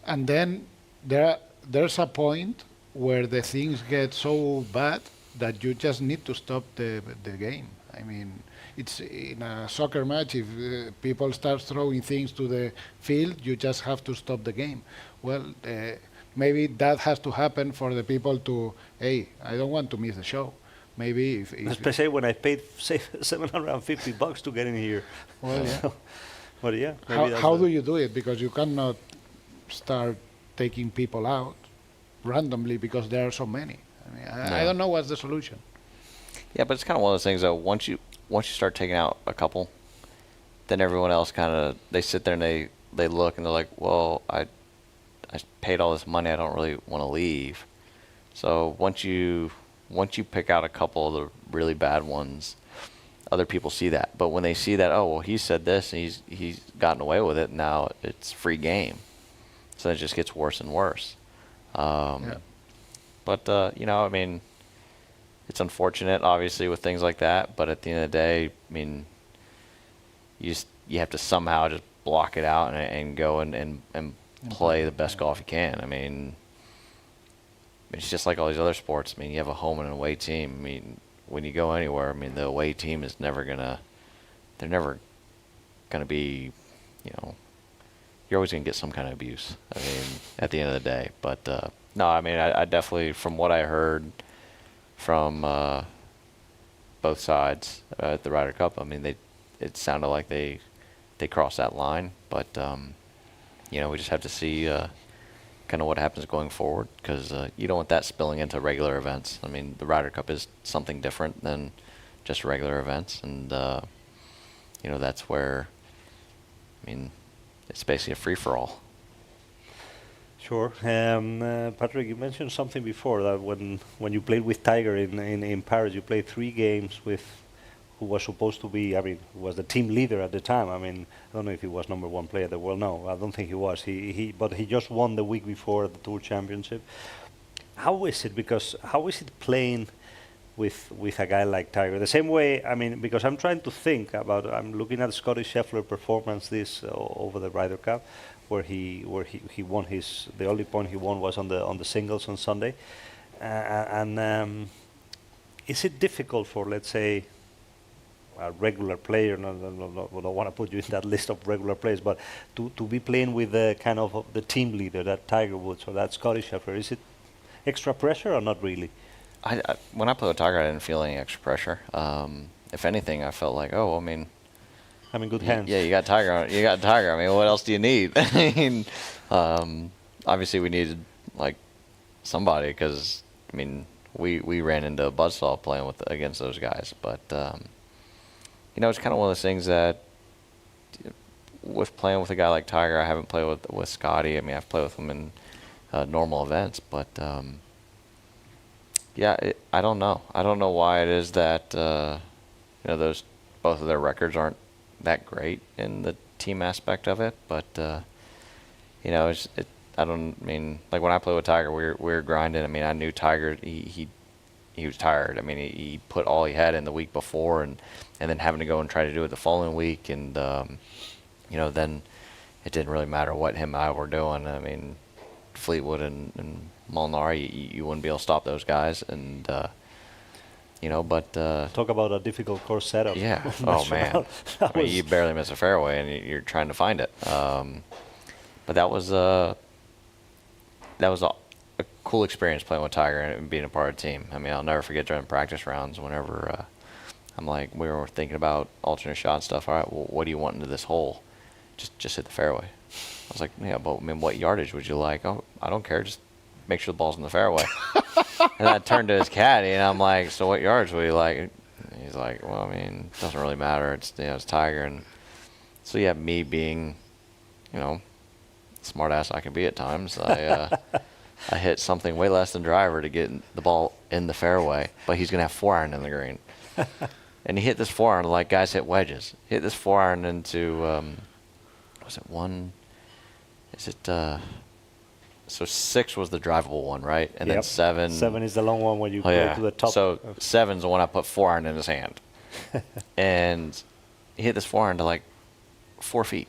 S2: And then there's a point where the things get so bad that you just need to stop the game. I mean, it's in a soccer match, if people start throwing things to the field, you just have to stop the game. Well, maybe that has to happen for the people to, hey, I don't want to miss the show. Maybe if
S1: especially when I paid $750 to get in here.
S2: Well, yeah.
S1: But yeah.
S2: How do you do it? Because you cannot start taking people out randomly because there are so many. I mean, I don't know what's the solution.
S3: Yeah, but it's kind of one of those things though. Once you start taking out a couple, then everyone else kind of, they sit there and they look and they're like, well, I paid all this money. I don't really want to leave. So once you pick out a couple of the really bad ones, other people see that. But when they see that, oh, well, he said this and he's gotten away with it, now it's free game. So it just gets worse and worse. But, I mean, it's unfortunate, obviously, with things like that. But at the end of the day, I mean, you have to somehow just block it out and go and play the best golf you can. I mean, it's just like all these other sports. I mean, you have a home and an away team. I mean, when you go anywhere, I mean, the away team is never they're never gonna be, you're always gonna get some kind of abuse. I mean, at the end of the day. But no, I mean, I definitely, from what I heard from both sides at the Ryder Cup, I mean, it sounded like they crossed that line. But we just have to see kind of what happens going forward, because you don't want that spilling into regular events. I mean, the Ryder Cup is something different than just regular events, and that's where, I mean, it's basically a free-for-all.
S1: Sure. Patrick, you mentioned something before, that when you played with Tiger in Paris, you played 3 games with who was supposed to be, I mean, who was the team leader at the time. I mean, I don't know if he was #1 player of the world. No, I don't think he was. But he just won the week before the Tour Championship. How is it? Because how is it playing with a guy like Tiger? The same way, I mean, because I'm trying to think about, I'm looking at Scottie Scheffler's performance over the Ryder Cup, where he won the only point he won was on the singles on Sunday. Is it difficult for, let's say, a regular player, I don't want to put you in that list of regular players, but to be playing with the kind of the team leader, that Tiger Woods or that Scottie Scheffler, is it extra pressure or not really?
S3: When I played with Tiger, I didn't feel any extra pressure. If anything, I felt like, oh, I mean,
S1: I'm in good hands.
S3: Yeah, you got Tiger. I mean, what else do you need? I mean, obviously we needed like somebody, because I mean we ran into a buzzsaw playing against those guys, but. It's kind of one of those things that, with playing with a guy like Tiger, I haven't played with Scottie. I mean, I've played with him in normal events, but I don't know. I don't know why it is that both of their records aren't that great in the team aspect of it. But I don't mean, like when I played with Tiger, we were grinding. I mean, I knew Tiger. He was tired. I mean, he put all he had in the week before, and then having to go and try to do it the following week, and then it didn't really matter what him and I were doing. I mean, Fleetwood and Molnar, you wouldn't be able to stop those guys, and but
S1: talk about a difficult course setup.
S3: Yeah. Oh man, I mean, you barely miss a fairway, and you're trying to find it. But that was a cool experience playing with Tiger and being a part of the team. I mean, I'll never forget during practice rounds whenever I'm like, we were thinking about alternate shot stuff. All right, well, what do you want into this hole? Just hit the fairway. I was like, yeah, but I mean, what yardage would you like? Oh, I don't care. Just make sure the ball's in the fairway. And I turned to his caddy, and I'm like, so what yardage would you like? And he's like, well, I mean, it doesn't really matter. It's, it's Tiger. And so, yeah, me being, smart ass I can be at times, I hit something way less than driver to get the ball in the fairway, but he's going to have 4-iron in the green. And he hit this 4-iron like guys hit wedges. He hit this 4-iron into, was it one? Is it, so 6 was the drivable one, right? And then 7.
S1: 7 is the long one where you go to the top.
S3: So 7's the one I put 4-iron in his hand. And he hit this 4-iron to like 4 feet.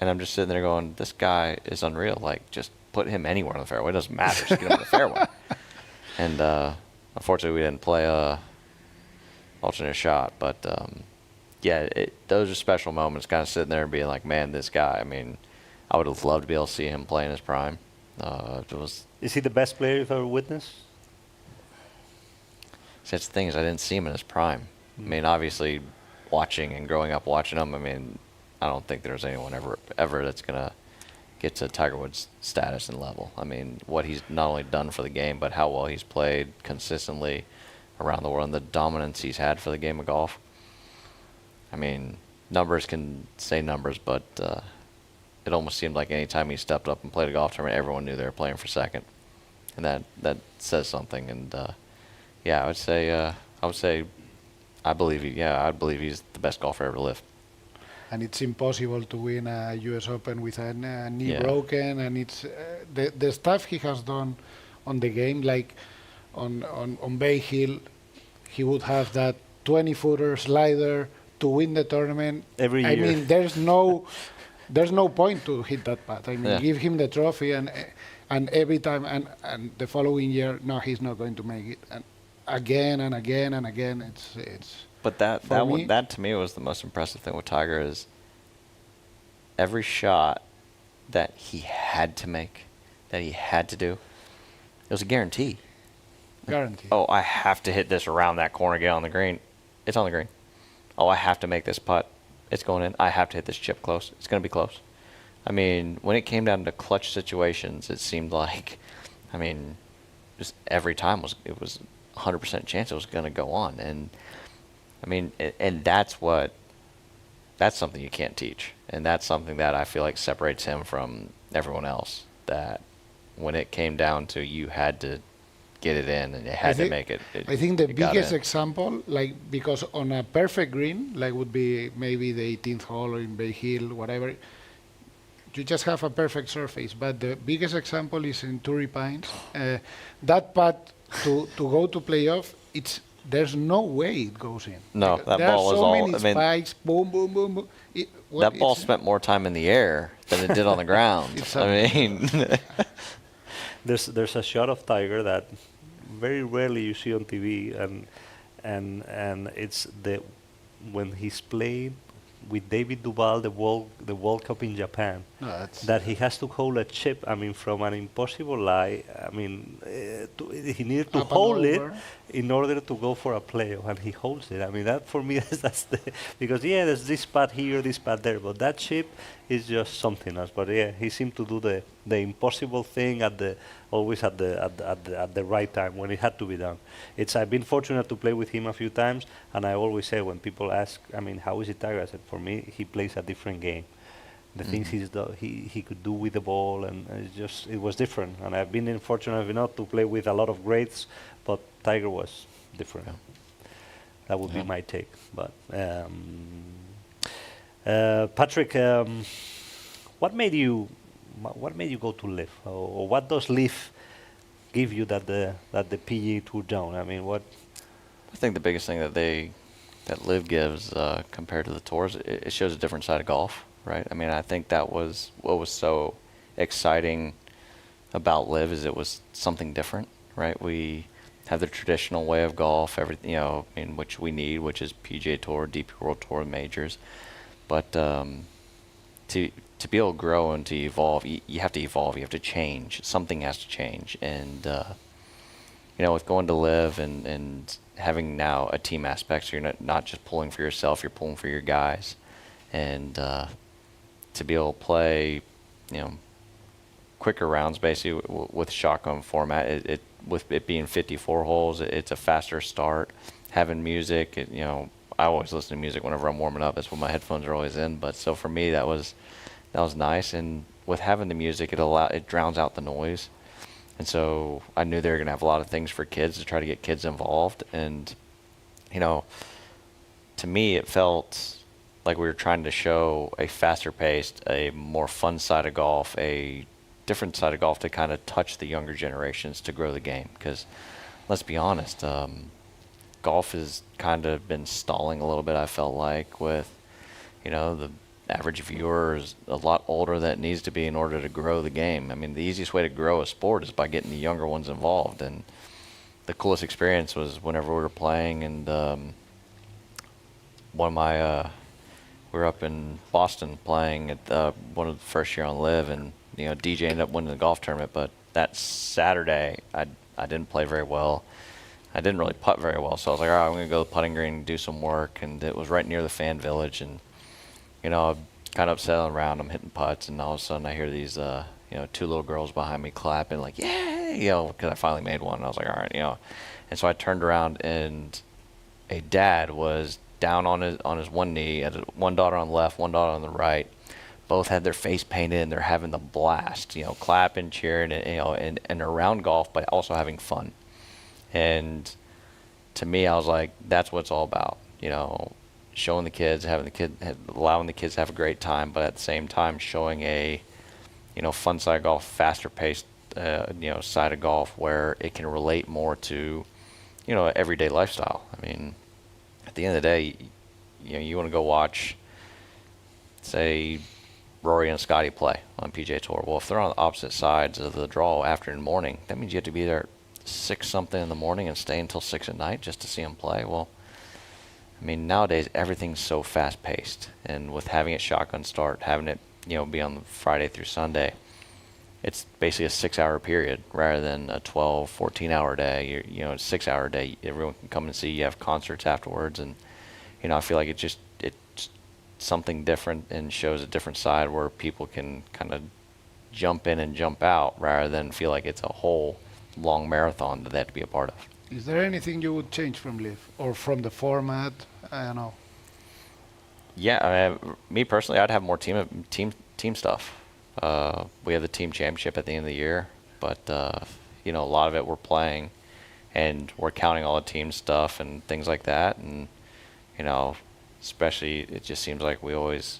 S3: And I'm just sitting there going, this guy is unreal. Like, just put him anywhere on the fairway. It doesn't matter. Just get him on the fairway. And unfortunately, we didn't play a alternate shot. But, those are special moments, kind of sitting there and being like, man, this guy, I mean, I would have loved to be able to see him play in his prime.
S1: Is he the best player you've ever witnessed?
S3: See, that's the thing is I didn't see him in his prime. I mean, obviously, watching and growing up watching him, I mean, I don't think there's anyone ever that's going to get to Tiger Woods' status and level. I mean, what he's not only done for the game, but how well he's played consistently around the world and the dominance he's had for the game of golf. I mean, numbers can say numbers, but it almost seemed like any time he stepped up and played a golf tournament, everyone knew they were playing for second. And that says something. And, I would say I believe he's the best golfer ever to live.
S2: And it's impossible to win a U.S. Open with a knee broken, and it's the stuff he has done on the game, like on Bay Hill, he would have that 20-footer slider to win the tournament
S1: every year.
S2: I mean, there's no point to hit that putt. I mean, give him the trophy, and every time, and the following year, no, he's not going to make it, and again and again and again, it's.
S3: But that to me was the most impressive thing with Tiger is every shot that he had to make, that he had to do, it was a guarantee.
S2: Guarantee.
S3: Oh, I have to hit this around that corner, get on the green. It's on the green. Oh, I have to make this putt. It's going in. I have to hit this chip close. It's going to be close. I mean, when it came down to clutch situations, it seemed like, I mean, just every time it was 100% chance it was going to go on. And I mean, and that's something you can't teach. And that's something that I feel like separates him from everyone else. That when it came down to you had to get it in and you had to make it.
S2: I think the biggest example, like, because on a perfect green, like would be maybe the 18th hole or in Bay Hill, whatever, you just have a perfect surface. But the biggest example is in Torrey Pines. That putt to go to playoff, there's no way it goes in.
S3: No, that
S2: there
S3: ball was all.
S2: There are so many spikes, boom, boom, boom, boom.
S3: That ball spent more time in the air than it did on the ground. I mean,
S1: there's a shot of Tiger that very rarely you see on TV, and it's when he's playing with David Duval the World Cup in Japan, that he has to hold a chip. I mean, from an impossible lie. I mean, he needed to hold it in order to go for a playoff, and he holds it. I mean, that for me because there's this putt here, this putt there, but that chip is just something else. But he seemed to do the impossible thing always at the right time when it had to be done. I've been fortunate to play with him a few times, and I always say when people ask, I mean, how is it Tiger? I said, for me, he plays a different game. The things he could do with the ball, and it was different. And I've been fortunate enough to play with a lot of greats, but Tiger was different. Yeah. That would be my take. But Patrick, what made you go to LIV, or what does LIV give you that the PGA Tour don't? I mean, what?
S3: I think the biggest thing that LIV gives compared to the tours, it shows a different side of golf, right? I mean, I think that was what was so exciting about LIV is it was something different, right? We have the traditional way of golf, everything, in which we need, which is PGA Tour, DP World Tour, majors, but to be able to grow and to evolve, you have to evolve. You have to change. Something has to change. And with going to LIV and having now a team aspect, so you're not just pulling for yourself, you're pulling for your guys. And to be able to play, quicker rounds basically with shotgun format, with it being 54 holes, it's a faster start. Having music, I always listen to music whenever I'm warming up. That's when my headphones are always in. But so for me, that was nice. And with having the music, it drowns out the noise. And so I knew they were going to have a lot of things for kids to try to get kids involved. And, to me, it felt like we were trying to show a faster paced, a more fun side of golf, a different side of golf to kind of touch the younger generations to grow the game. Because let's be honest, golf has kind of been stalling a little bit, I felt like, with, the average viewer is a lot older than it needs to be in order to grow the game. I mean, the easiest way to grow a sport is by getting the younger ones involved. And the coolest experience was whenever we were playing, and one of my, we were up in Boston playing at one of the first year on LIV, and DJ ended up winning the golf tournament. But that Saturday, I didn't play very well. I didn't really putt very well, so I was like, all right, I'm going to go to the putting green and do some work. And it was right near the fan village, and I'm kind of upset on the round. I'm hitting putts, and all of a sudden I hear these, two little girls behind me clapping, like, yay, because I finally made one. And I was like, all right, And so I turned around, and a dad was down on his one knee, had one daughter on the left, one daughter on the right. Both had their face painted, and they're having the blast, clapping, cheering, and around golf, but also having fun. And to me, I was like, that's what it's all about, showing the kids, allowing the kids to have a great time, but at the same time showing a, fun side of golf, faster paced, side of golf where it can relate more to, everyday lifestyle. I mean, at the end of the day, you want to go watch, say, Rory and Scotty play on PGA Tour. Well, if they're on the opposite sides of the draw afternoon and morning, that means you have to be there at 6 something in the morning and stay until 6 at night just to see them play. Well, I mean, nowadays everything's so fast paced, and with having it shotgun start, having it, be on Friday through Sunday, it's basically a 6-hour period rather than a 12, 14-hour day. A 6-hour day. Everyone can come and see. You have concerts afterwards, and I feel like it's something different and shows a different side where people can kind of jump in and jump out rather than feel like it's a whole long marathon that they have to be a part of.
S2: Is there anything you would change from LIV or from the format? I don't know.
S3: Yeah, I mean, me personally, I'd have more team stuff. We have the team championship at the end of the year, but a lot of it we're playing, and we're counting all the team stuff and things like that. And especially it just seems like we always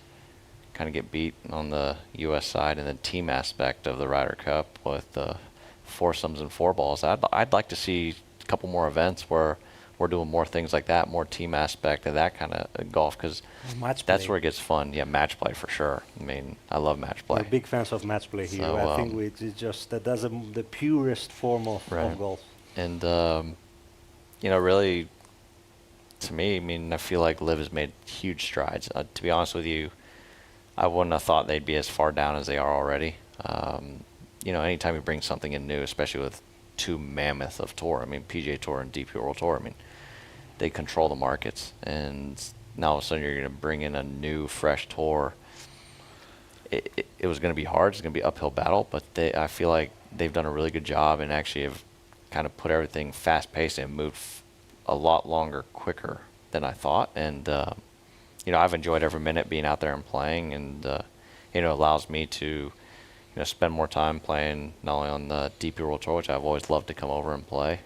S3: kind of get beat on the U.S. side in the team aspect of the Ryder Cup with the foursomes and four balls. I'd like to see a couple more events where we're doing more things like that, more team aspect of that kind of golf, because that's where it gets fun. Yeah, match play for sure. I mean, I love match play.
S1: We're big fans of match play here.
S3: So,
S1: I think it's just that's the purest form of golf.
S3: And really, to me, I mean, I feel like LIV has made huge strides. To be honest with you, I wouldn't have thought they'd be as far down as they are already. Anytime you bring something in new, especially with two mammoth of tour, I mean, PGA Tour and DP World Tour, I mean, they control the markets, and now all of a sudden you're going to bring in a new, fresh tour. It was going to be hard. It's going to be an uphill battle, but I feel like they've done a really good job and actually have kind of put everything fast-paced and moved a lot longer, quicker than I thought. And, I've enjoyed every minute being out there and playing, and, it allows me to, spend more time playing not only on the DP World Tour, which I've always loved to come over and play,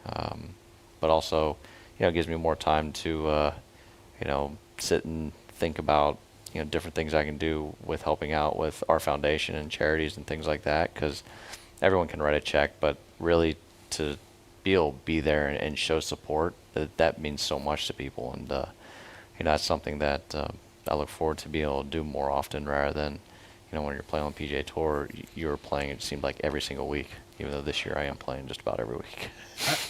S3: but also, it gives me more time to, sit and think about, different things I can do with helping out with our foundation and charities and things like that, because everyone can write a check, but really to be there and show support, that means so much to people. And, that's something that I look forward to be able to do more often rather than, when you're playing on PGA Tour, you're playing, it seemed like every single week, even though this year I am playing just about every week.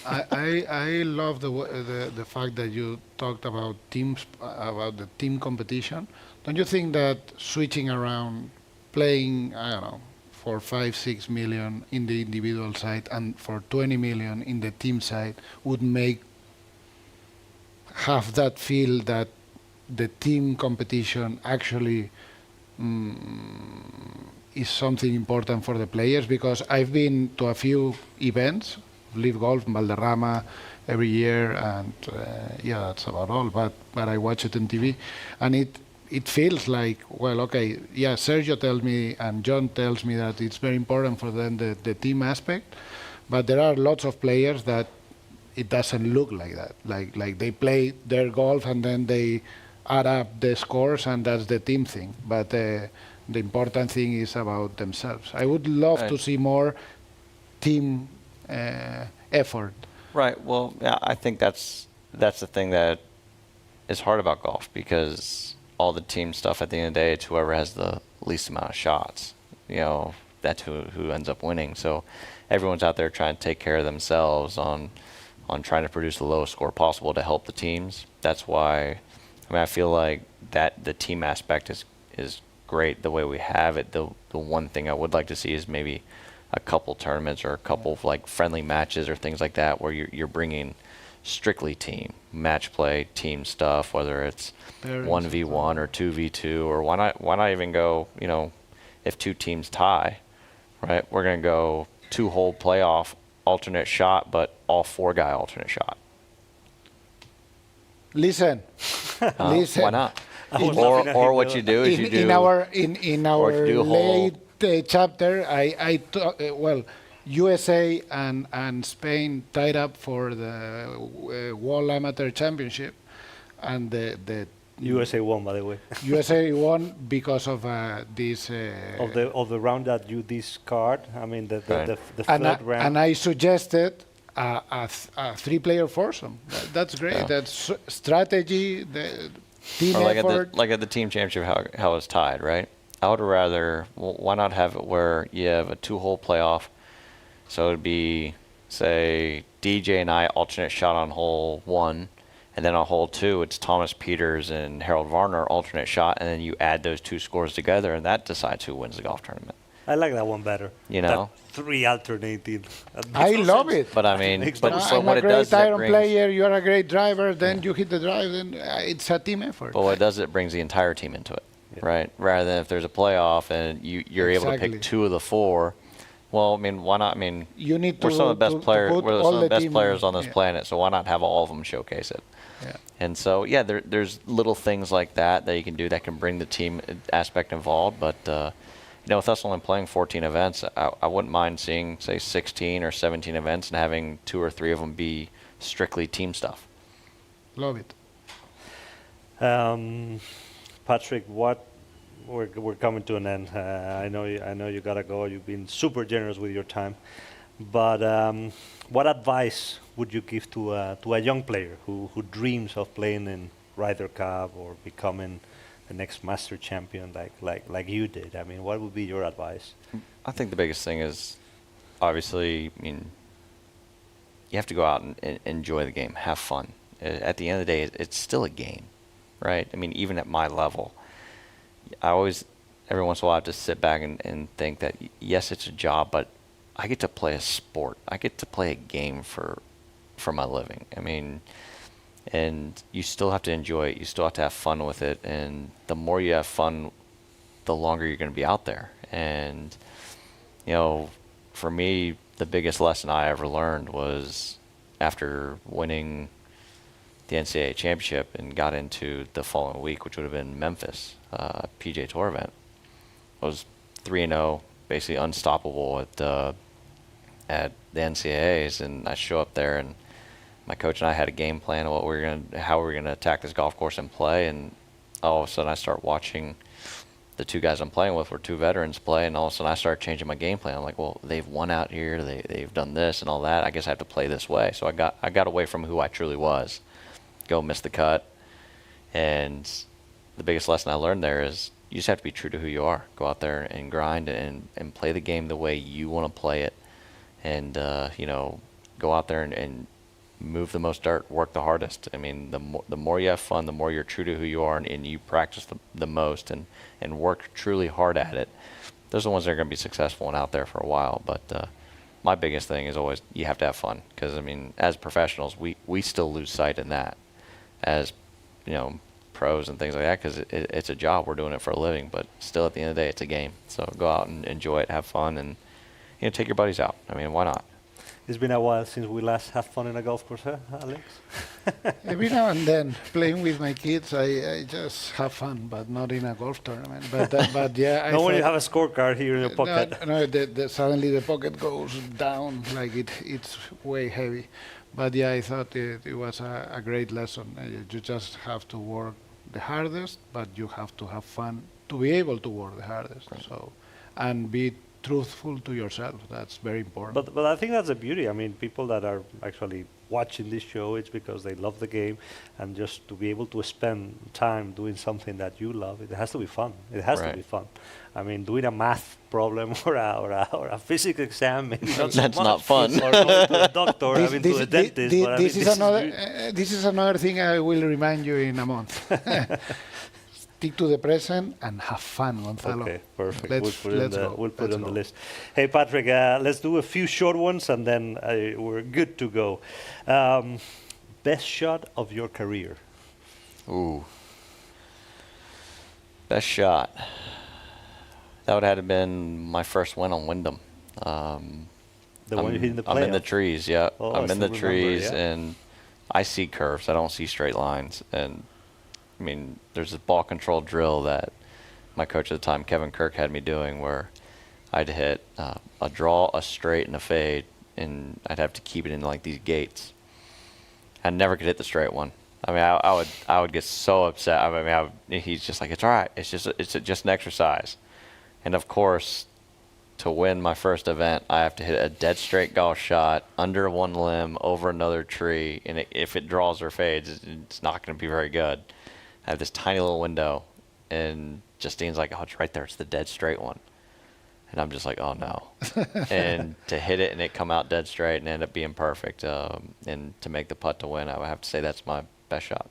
S2: I love the fact that you talked about teams, about the team competition. Don't you think that switching around, playing, I don't know, for 5-6 million in the individual side and for 20 million in the team side would make have that feel that the team competition actually is something important for the players, because I've been to a few events, LIV Golf, Valderrama, every year, and yeah, that's about all. But I watch it on TV, and it feels like, well, okay, yeah, Sergio tells me and John tells me that it's very important for them, the team aspect, but there are lots of players that it doesn't look like that. Like they play their golf and then they add up the scores and that's the team thing. But the important thing is about themselves. I would love to see more team effort.
S3: Right. Well, yeah, I think that's the thing that is hard about golf, because all the team stuff, at the end of the day, it's whoever has the least amount of shots. You know, that's who ends up winning. So everyone's out there trying to take care of themselves on trying to produce the lowest score possible to help the teams. That's why, I mean, I feel like that the team aspect is great the way we have it. The one thing I would like to see is maybe a couple tournaments or a couple of like friendly matches or things like that where you're bringing strictly team match play, team stuff, whether it's 1v1 or 2v2, or why not even go, you know, if two teams tie, right, we're going to go 2-hole playoff alternate shot, but all 4-guy alternate shot.
S2: Listen.
S3: Why not? Or what you do is
S2: in our late chapter, well, USA and Spain tied up for the World Amateur Championship, and the
S1: USA won, by the way.
S2: USA won because of this
S1: of the round that you discard. I mean, the third round.
S2: And I suggested a 3-player foursome. That's great. Yeah. That's strategy, the team effort.
S3: Like at the team championship, how it's tied, right? I would rather, why not have it where you have a 2-hole playoff? So it'd be, say, DJ and I alternate shot on hole 1, and then on hole 2, it's Thomas Peters and Harold Varner alternate shot, and then you add those 2 scores together, and that decides who wins the golf tournament.
S1: I like that one better.
S3: You know,
S1: that 3 alternating.
S2: I love it.
S3: But I mean,
S2: but what it does, I'm a great iron player. You are a great driver. Then you hit the drive. Then it's a team effort.
S3: But what it does, it brings the entire team into it, right? Rather than if there's a playoff and you're able to pick 2 of the 4. Well, I mean, why not? I mean,
S2: you need to,
S3: we're some of the best players. We're some of the best players on this
S2: yeah.
S3: planet. So why not have all of them showcase it?
S2: Yeah.
S3: And so, yeah, there's little things like that you can do that can bring the team aspect involved. But you know, with us only playing 14 events, I wouldn't mind seeing, say, 16 or 17 events and having 2 or 3 of them be strictly team stuff.
S2: Love it.
S1: Patrick, we're coming to an end. I know you gotta go. You've been super generous with your time. But what advice would you give to a young player who dreams of playing in Ryder Cup or becoming the next master champion like you did? I mean, what would be your advice?
S3: I think the biggest thing is, obviously, I mean, you have to go out and enjoy the game, have fun. At the end of the day, it's still a game, right? I mean, even at my level, I always, every once in a while, I have to sit back and think that, yes, it's a job, but I get to play a sport. I get to play a game for my living. I mean, and you still have to enjoy it. You still have to have fun with it. And the more you have fun, the longer you're going to be out there. And, you know, for me, the biggest lesson I ever learned was after winning the NCAA championship and got into the following week, which would have been Memphis, PGA Tour event. I was 3-0, basically unstoppable at the NCAAs, and I show up there, and my coach and I had a game plan of how we were gonna attack this golf course and play, and all of a sudden I start watching the 2 guys I'm playing with were 2 veterans play, and all of a sudden I started changing my game plan. I'm like, well, they've won out here, they've done this and all that. I guess I have to play this way. So I got away from who I truly was. Go miss the cut, and the biggest lesson I learned there is you just have to be true to who you are. Go out there and grind and play the game the way you want to play it, and you know, go out there and move the most dirt, work the hardest. I mean, the more you have fun, the more you're true to who you are, and you practice the most and work truly hard at it. Those are the ones that are going to be successful and out there for a while. But my biggest thing is always you have to have fun, because I mean, as professionals, we still lose sight in that. as, you know, pros and things like that, because it's a job. We're doing it for a living, but still at the end of the day, it's a game. So go out and enjoy it, have fun, and, you know, take your buddies out. I mean, why not?
S1: It's been a while since we last had fun in a golf course, huh, Alex?
S2: Every now and then, playing with my kids, I just have fun, but not in a golf tournament. But yeah,
S1: Not when you have a scorecard here in your pocket.
S2: No, suddenly the pocket goes down, like it's way heavy. But yeah, I thought it was a great lesson. You just have to work the hardest, but you have to have fun to be able to work the hardest.
S3: Right.
S2: So, and be truthful to yourself. That's very important.
S1: But I think that's the beauty. I mean, people that are actually watching this show, it's because they love the game, and just to be able to spend time doing something that you love, it has to be fun. It has to be fun. I mean, doing a math problem or a physics exam, maybe not so
S3: That's
S1: much,
S3: not fun.
S1: or going to a doctor, having to a dentist. But I mean,
S2: This is another thing I will remind you in a month. Stick to the present and have fun, Gonzalo.
S1: Okay, perfect.
S2: Let's
S1: We'll put it on the list. Hey, Patrick, let's do a few short ones, and then we're good to go. Best shot of your career?
S3: Ooh. Best shot. That would have been my first win on Wyndham.
S1: The one you hit in the playoff?
S3: I'm in the trees, yeah.
S1: Oh,
S3: I'm in the trees,
S1: yeah.
S3: and I see curves. I don't see straight lines. And, I mean, there's this ball control drill that my coach at the time, Kevin Kirk, had me doing, where I'd hit a draw, a straight, and a fade, and I'd have to keep it in like these gates. I never could hit the straight one. I mean, I would get so upset. I mean, he's just like, it's all right. It's just an exercise. And of course, to win my first event, I have to hit a dead straight golf shot under one limb over another tree, and if it draws or fades, it's not going to be very good. I have this tiny little window, and Justine's like, oh, it's right there. It's the dead straight one. And I'm just like, oh, no. And to hit it and it come out dead straight and end up being perfect, and to make the putt to win, I would have to say that's my best shot.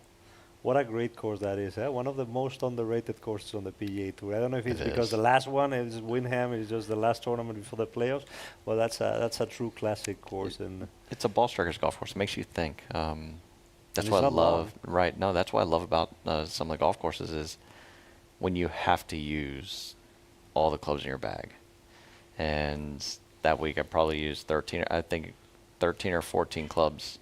S1: What a great course that is, eh? One of the most underrated courses on the PGA Tour. I don't know if it's
S3: It
S1: because
S3: is.
S1: the last one is Wyndham, is just the last tournament before the playoffs, but that's a true classic course. And
S3: It's a ball striker's golf course. It makes you think. That's
S1: it's
S3: what I
S1: not
S3: love.
S1: long.
S3: Right. No, that's what I love about some of the golf courses is when you have to use all the clubs in your bag. And that week I probably used 13 or 14 clubs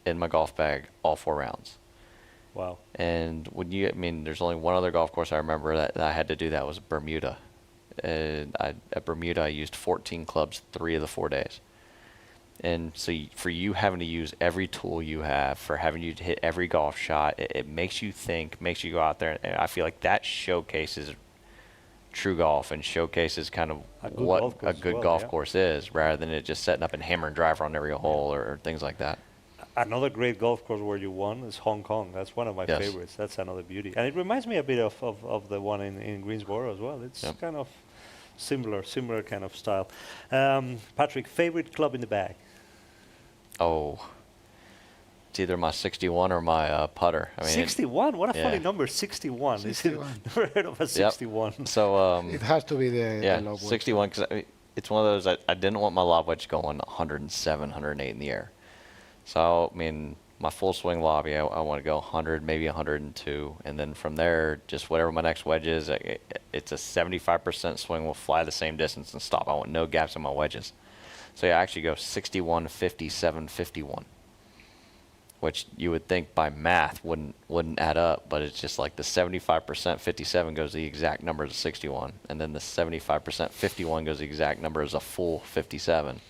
S3: in my golf bag all 4 rounds.
S1: wow.
S3: And I mean, there's only one other golf course I remember that I had to do that was Bermuda. And at Bermuda, I used 14 clubs 3 of the 4 days. And so for you having to use every tool you have, for having you to hit every golf shot, it makes you think, makes you go out there. And I feel like that showcases true golf and showcases kind of what a good golf course is, rather than it just setting up and hammer and driver on every hole or things like that.
S1: Another great golf course where you won is Hong Kong. That's one of my
S3: Yes.
S1: favorites. That's another beauty. And it reminds me a bit of the one in Greensboro as well. It's
S3: Yep.
S1: kind of similar kind of style. Patrick, favorite club in the bag?
S3: Oh, it's either my 61 or my putter. I mean,
S1: 61? What a funny
S3: yeah.
S1: number, 61.
S2: 61.
S1: Never heard of a 61.
S3: So,
S2: It has to be the
S3: yeah,
S2: lob wedge.
S3: 61, because it's one of those, I didn't want my lob wedge going 107, 108 in the air. So, I mean, my full swing lobby, I want to go 100, maybe 102. And then from there, just whatever my next wedge is, it's a 75% swing will fly the same distance and stop. I want no gaps in my wedges. So, yeah, I actually go 61, 57, 51. Which you would think by math wouldn't add up, but it's just like the 75% 57 goes the exact number as a 61, and then the 75% 51 goes the exact number as a full 57.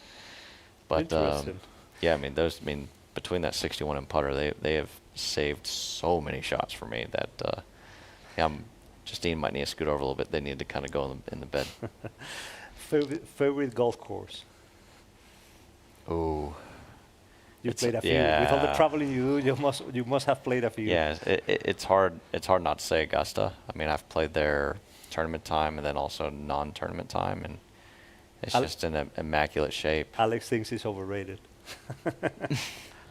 S3: But
S1: Interesting.
S3: yeah, I mean between that 61 and putter, they have saved so many shots for me that yeah, Justine might need to scoot over a little bit. They need to kind of go in the bed.
S1: Favorite golf course?
S3: Ooh.
S1: You've
S3: It's-
S1: played a few.
S3: yeah.
S1: With all the traveling you do, you must have played a few.
S3: Yeah, it's hard. It's hard not to say Augusta. I mean, I've played there tournament time and then also non-tournament time, and it's just in an immaculate shape.
S1: Alex thinks it's overrated.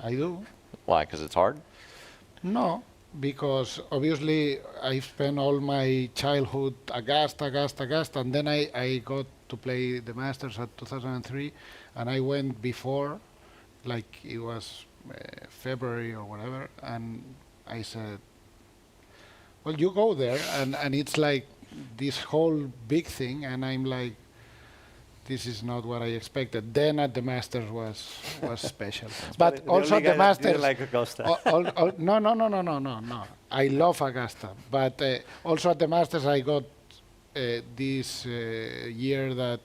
S2: I do.
S3: Why? Because it's hard.
S2: No, because obviously I spent all my childhood Augusta, and then I got to play the Masters at 2003, and I went before, like it was February or whatever, and I said, well, you go there, and it's like this whole big thing, and I'm like, this is not what I expected. Then at the Masters was special, but also at the Masters.
S1: Like Augusta.
S2: No. I love Augusta, but also at the Masters I got this year that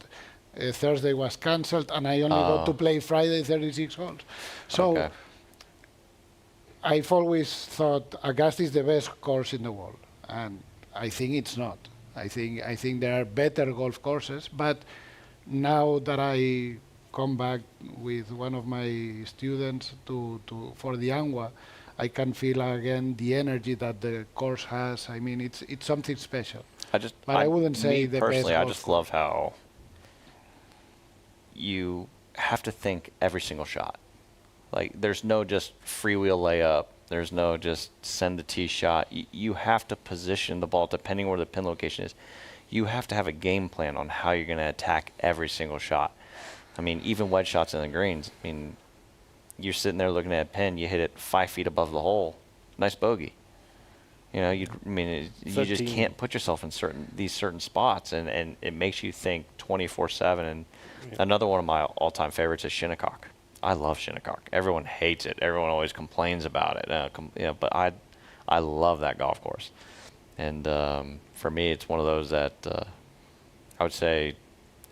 S2: Thursday was cancelled, and I only got to play Friday 36 holes. So
S3: Okay.
S2: I've always thought Augusta is the best course in the world, and I think it's not. I think there are better golf courses, but now that I come back with one of my students for the ANWA, I can feel again the energy that the course has. I mean, it's something special. But I wouldn't say the best
S3: personally, I
S2: golf
S3: just love how you have to think every single shot. Like, there's no just freewheel layup. There's no just send the tee shot. You have to position the ball depending where the pin location is. You have to have a game plan on how you're going to attack every single shot. I mean, even wedge shots in the greens. I mean, you're sitting there looking at a pin, you hit it 5 feet above the hole. Nice bogey. You know, you just can't put yourself in these certain spots, and it makes you think 24/7. And another one of my all-time favorites is Shinnecock. I love Shinnecock. Everyone hates it. Everyone always complains about it. But I love that golf course. And for me, it's one of those that I would say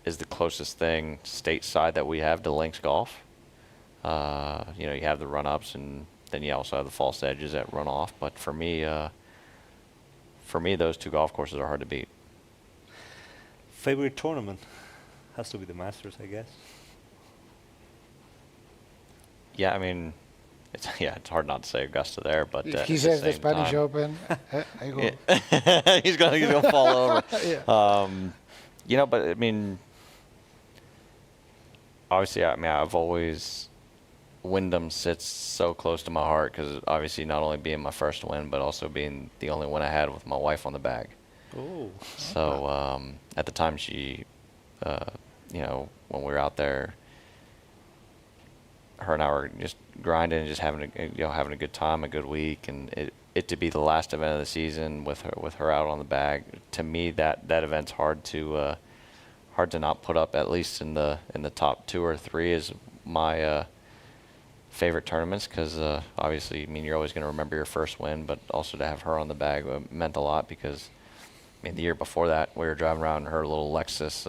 S3: is the closest thing stateside that we have to links golf. You have the run-ups, and then you also have the false edges that run off. But for me, those two golf courses are hard to beat.
S1: Favorite tournament has to be the Masters, I guess.
S2: Yeah,
S3: I mean, it's hard not to say Augusta there, but
S2: if he says the Spanish Open, I go.
S3: he's gonna fall over.
S2: Yeah.
S3: But I mean, obviously, I've always Wyndham sits so close to my heart because obviously not only being my first win, but also being the only win I had with my wife on the bag.
S1: Oh.
S3: So at the time, she, when we were out there, her and I were just grinding and just having a good time, a good week, and it to be the last event of the season with her out on the bag. To me, that event's hard to not put up, at least in the top 2 or 3 is my favorite tournaments, because obviously, you're always going to remember your first win, but also to have her on the bag meant a lot because, the year before that, we were driving around in her little Lexus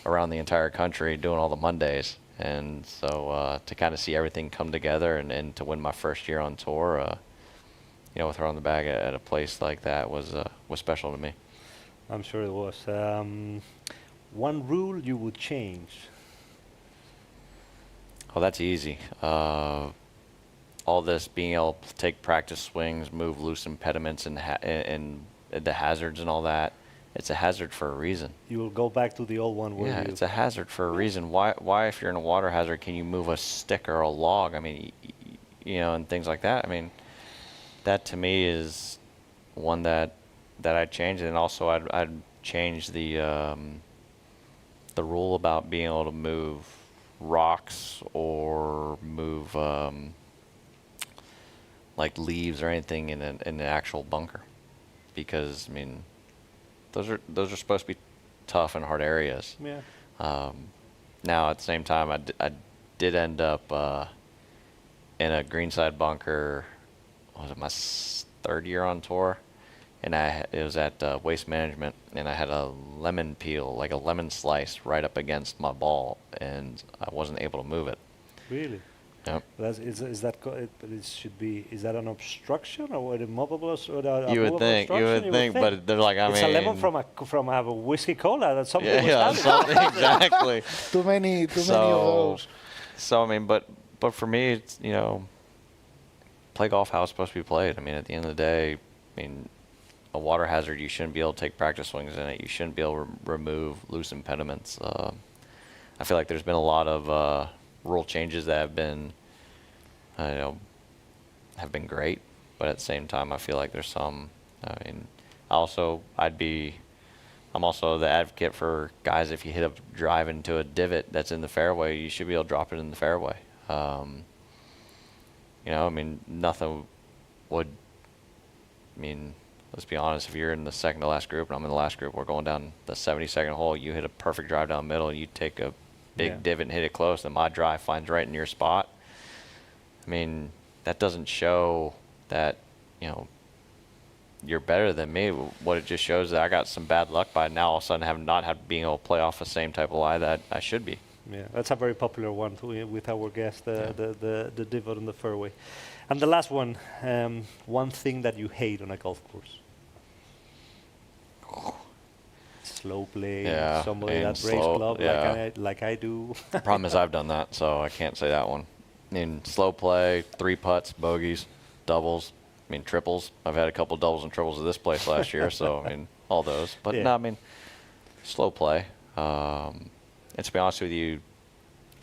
S3: around the entire country doing all the Mondays. And so to kind of see everything come together and to win my first year on tour, with her on the bag at a place like that was special to me.
S1: I'm sure it was. One rule you would change?
S3: Oh, that's easy. All this being able to take practice swings, move loose impediments and the hazards and all that. It's a hazard for a reason.
S1: You will go back to the old one.
S3: Yeah, it's a hazard for a reason. Why, if you're in a water hazard, can you move a stick or a log? And things like that. That to me is one that I'd change. And also I'd change the rule about being able to move rocks or move like leaves or anything in an actual bunker, because those are supposed to be tough and hard areas.
S1: Yeah.
S3: Now at the same time, I did end up in a greenside bunker. Was it my 3rd year on tour? And it was at Waste Management, and I had a lemon peel, like a lemon slice, right up against my ball, and I wasn't able to move it.
S1: Really?
S3: Yep.
S1: Is that an obstruction or a movable
S3: You would think, but they're like,
S1: it's a lemon from a whiskey cola. That's something.
S3: Something exactly.
S2: Too many of those.
S3: So but for me, it's play golf how it's supposed to be played. At the end of the day, a water hazard, you shouldn't be able to take practice swings in it. You shouldn't be able to remove loose impediments. I feel like there's been a lot of rule changes that have been great, but at the same time, I feel like there's some. I'm also the advocate for guys. If you hit a drive into a divot that's in the fairway, you should be able to drop it in the fairway. You know, I mean, nothing would. I mean, let's be honest. If you're in the second to last group and I'm in the last group, we're going down the 72nd hole. You hit a perfect drive down the middle. You take a big divot and hit it close, and my drive finds right in your spot. I mean, that doesn't show that, you know, you're better than me. What it just shows that I got some bad luck by now all of a sudden have not had being able to play off the same type of lie that I should be.
S1: Yeah, that's a very popular one too, with our guest, the divot on the fairway. And the last one, one thing that you hate on a golf course. Slow play, somebody that breaks club like I do.
S3: The problem is I've done that, so I can't say that one. I mean, slow play, 3 putts, bogeys, doubles, I mean, triples. I've had a couple doubles and triples at this place last year, so, I mean, all those. But, no, I mean, slow play. And to be honest with you,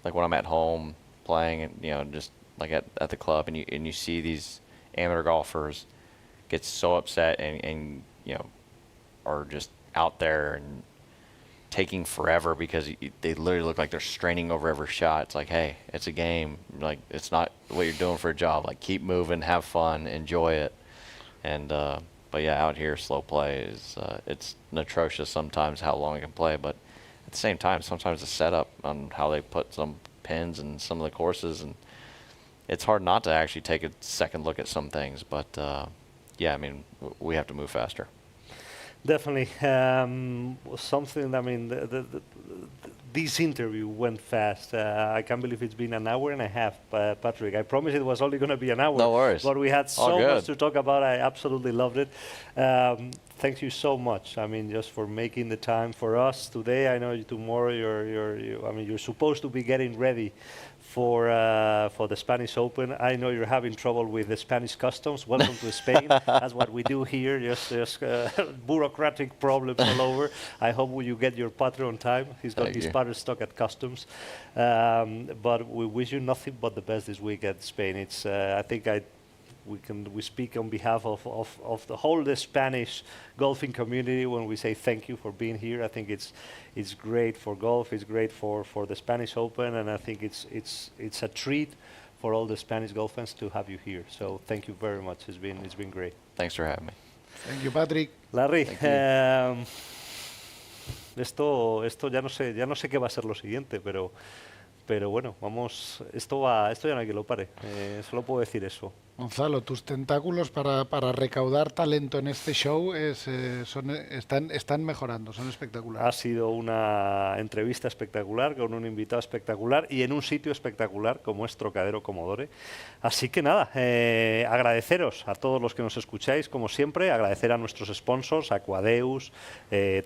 S3: like when I'm at home playing and, you know, just like at the club and you see these amateur golfers get so upset and you know, are just out there and taking forever because they literally look like they're straining over every shot. It's like, hey, it's a game. Like, it's not what you're doing for a job. Like, keep moving, have fun, enjoy it. And but yeah, out here, slow play is it's atrocious sometimes how long you can play. But at the same time, sometimes the setup on how they put some pins and some of the courses, and it's hard not to actually take a second look at some things. But yeah, I mean, we have to move faster.
S1: Definitely. Something, I mean, this interview went fast. I can't believe it's been an hour and a half, Patrick. I promised it was only going to be an hour.
S3: No worries.
S1: But we had so much to talk about. I absolutely loved it. Thank you so much. I mean, just for making the time for us today. I know tomorrow you're supposed to be getting ready for the Spanish Open. I know you're having trouble with the Spanish customs. Welcome to Spain. That's what we do here, just bureaucratic problems all over. I hope you get your putter on time. He's got his putter stuck at customs. But we wish you nothing but the best this week at Spain. It's I think we speak on behalf of the whole the Spanish golfing community when we say thank you for being here. I think it's great for golf, it's great for the Spanish Open, and I think it's a treat for all the Spanish golf fans to have you here. So thank you very much. It's been great.
S3: Thanks for having me.
S2: Thank you, Patrick.
S1: Larry, esto ya no sé qué va a ser lo siguiente, pero bueno, vamos, esto ya no hay que lo pare. Solo puedo decir eso.
S2: Gonzalo, tus tentáculos para recaudar talento en este show están mejorando, son espectaculares.
S1: Ha sido una entrevista espectacular con un invitado espectacular y en un sitio espectacular como es Trocadero Commodore. Así que nada, agradeceros a todos los que nos escucháis, como siempre, agradecer a nuestros sponsors, Aquadeus,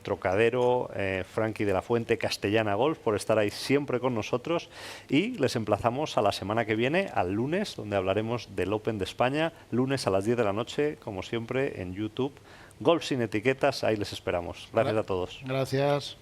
S1: Trocadero, Frankie de la Fuente, Castellana Golf, por estar ahí siempre con nosotros, y les emplazamos a la semana que viene, al lunes, donde hablaremos del Open de España, lunes a las 10 de la noche, como siempre, en YouTube. Golf sin etiquetas, ahí les esperamos. Gracias a todos.
S2: Gracias.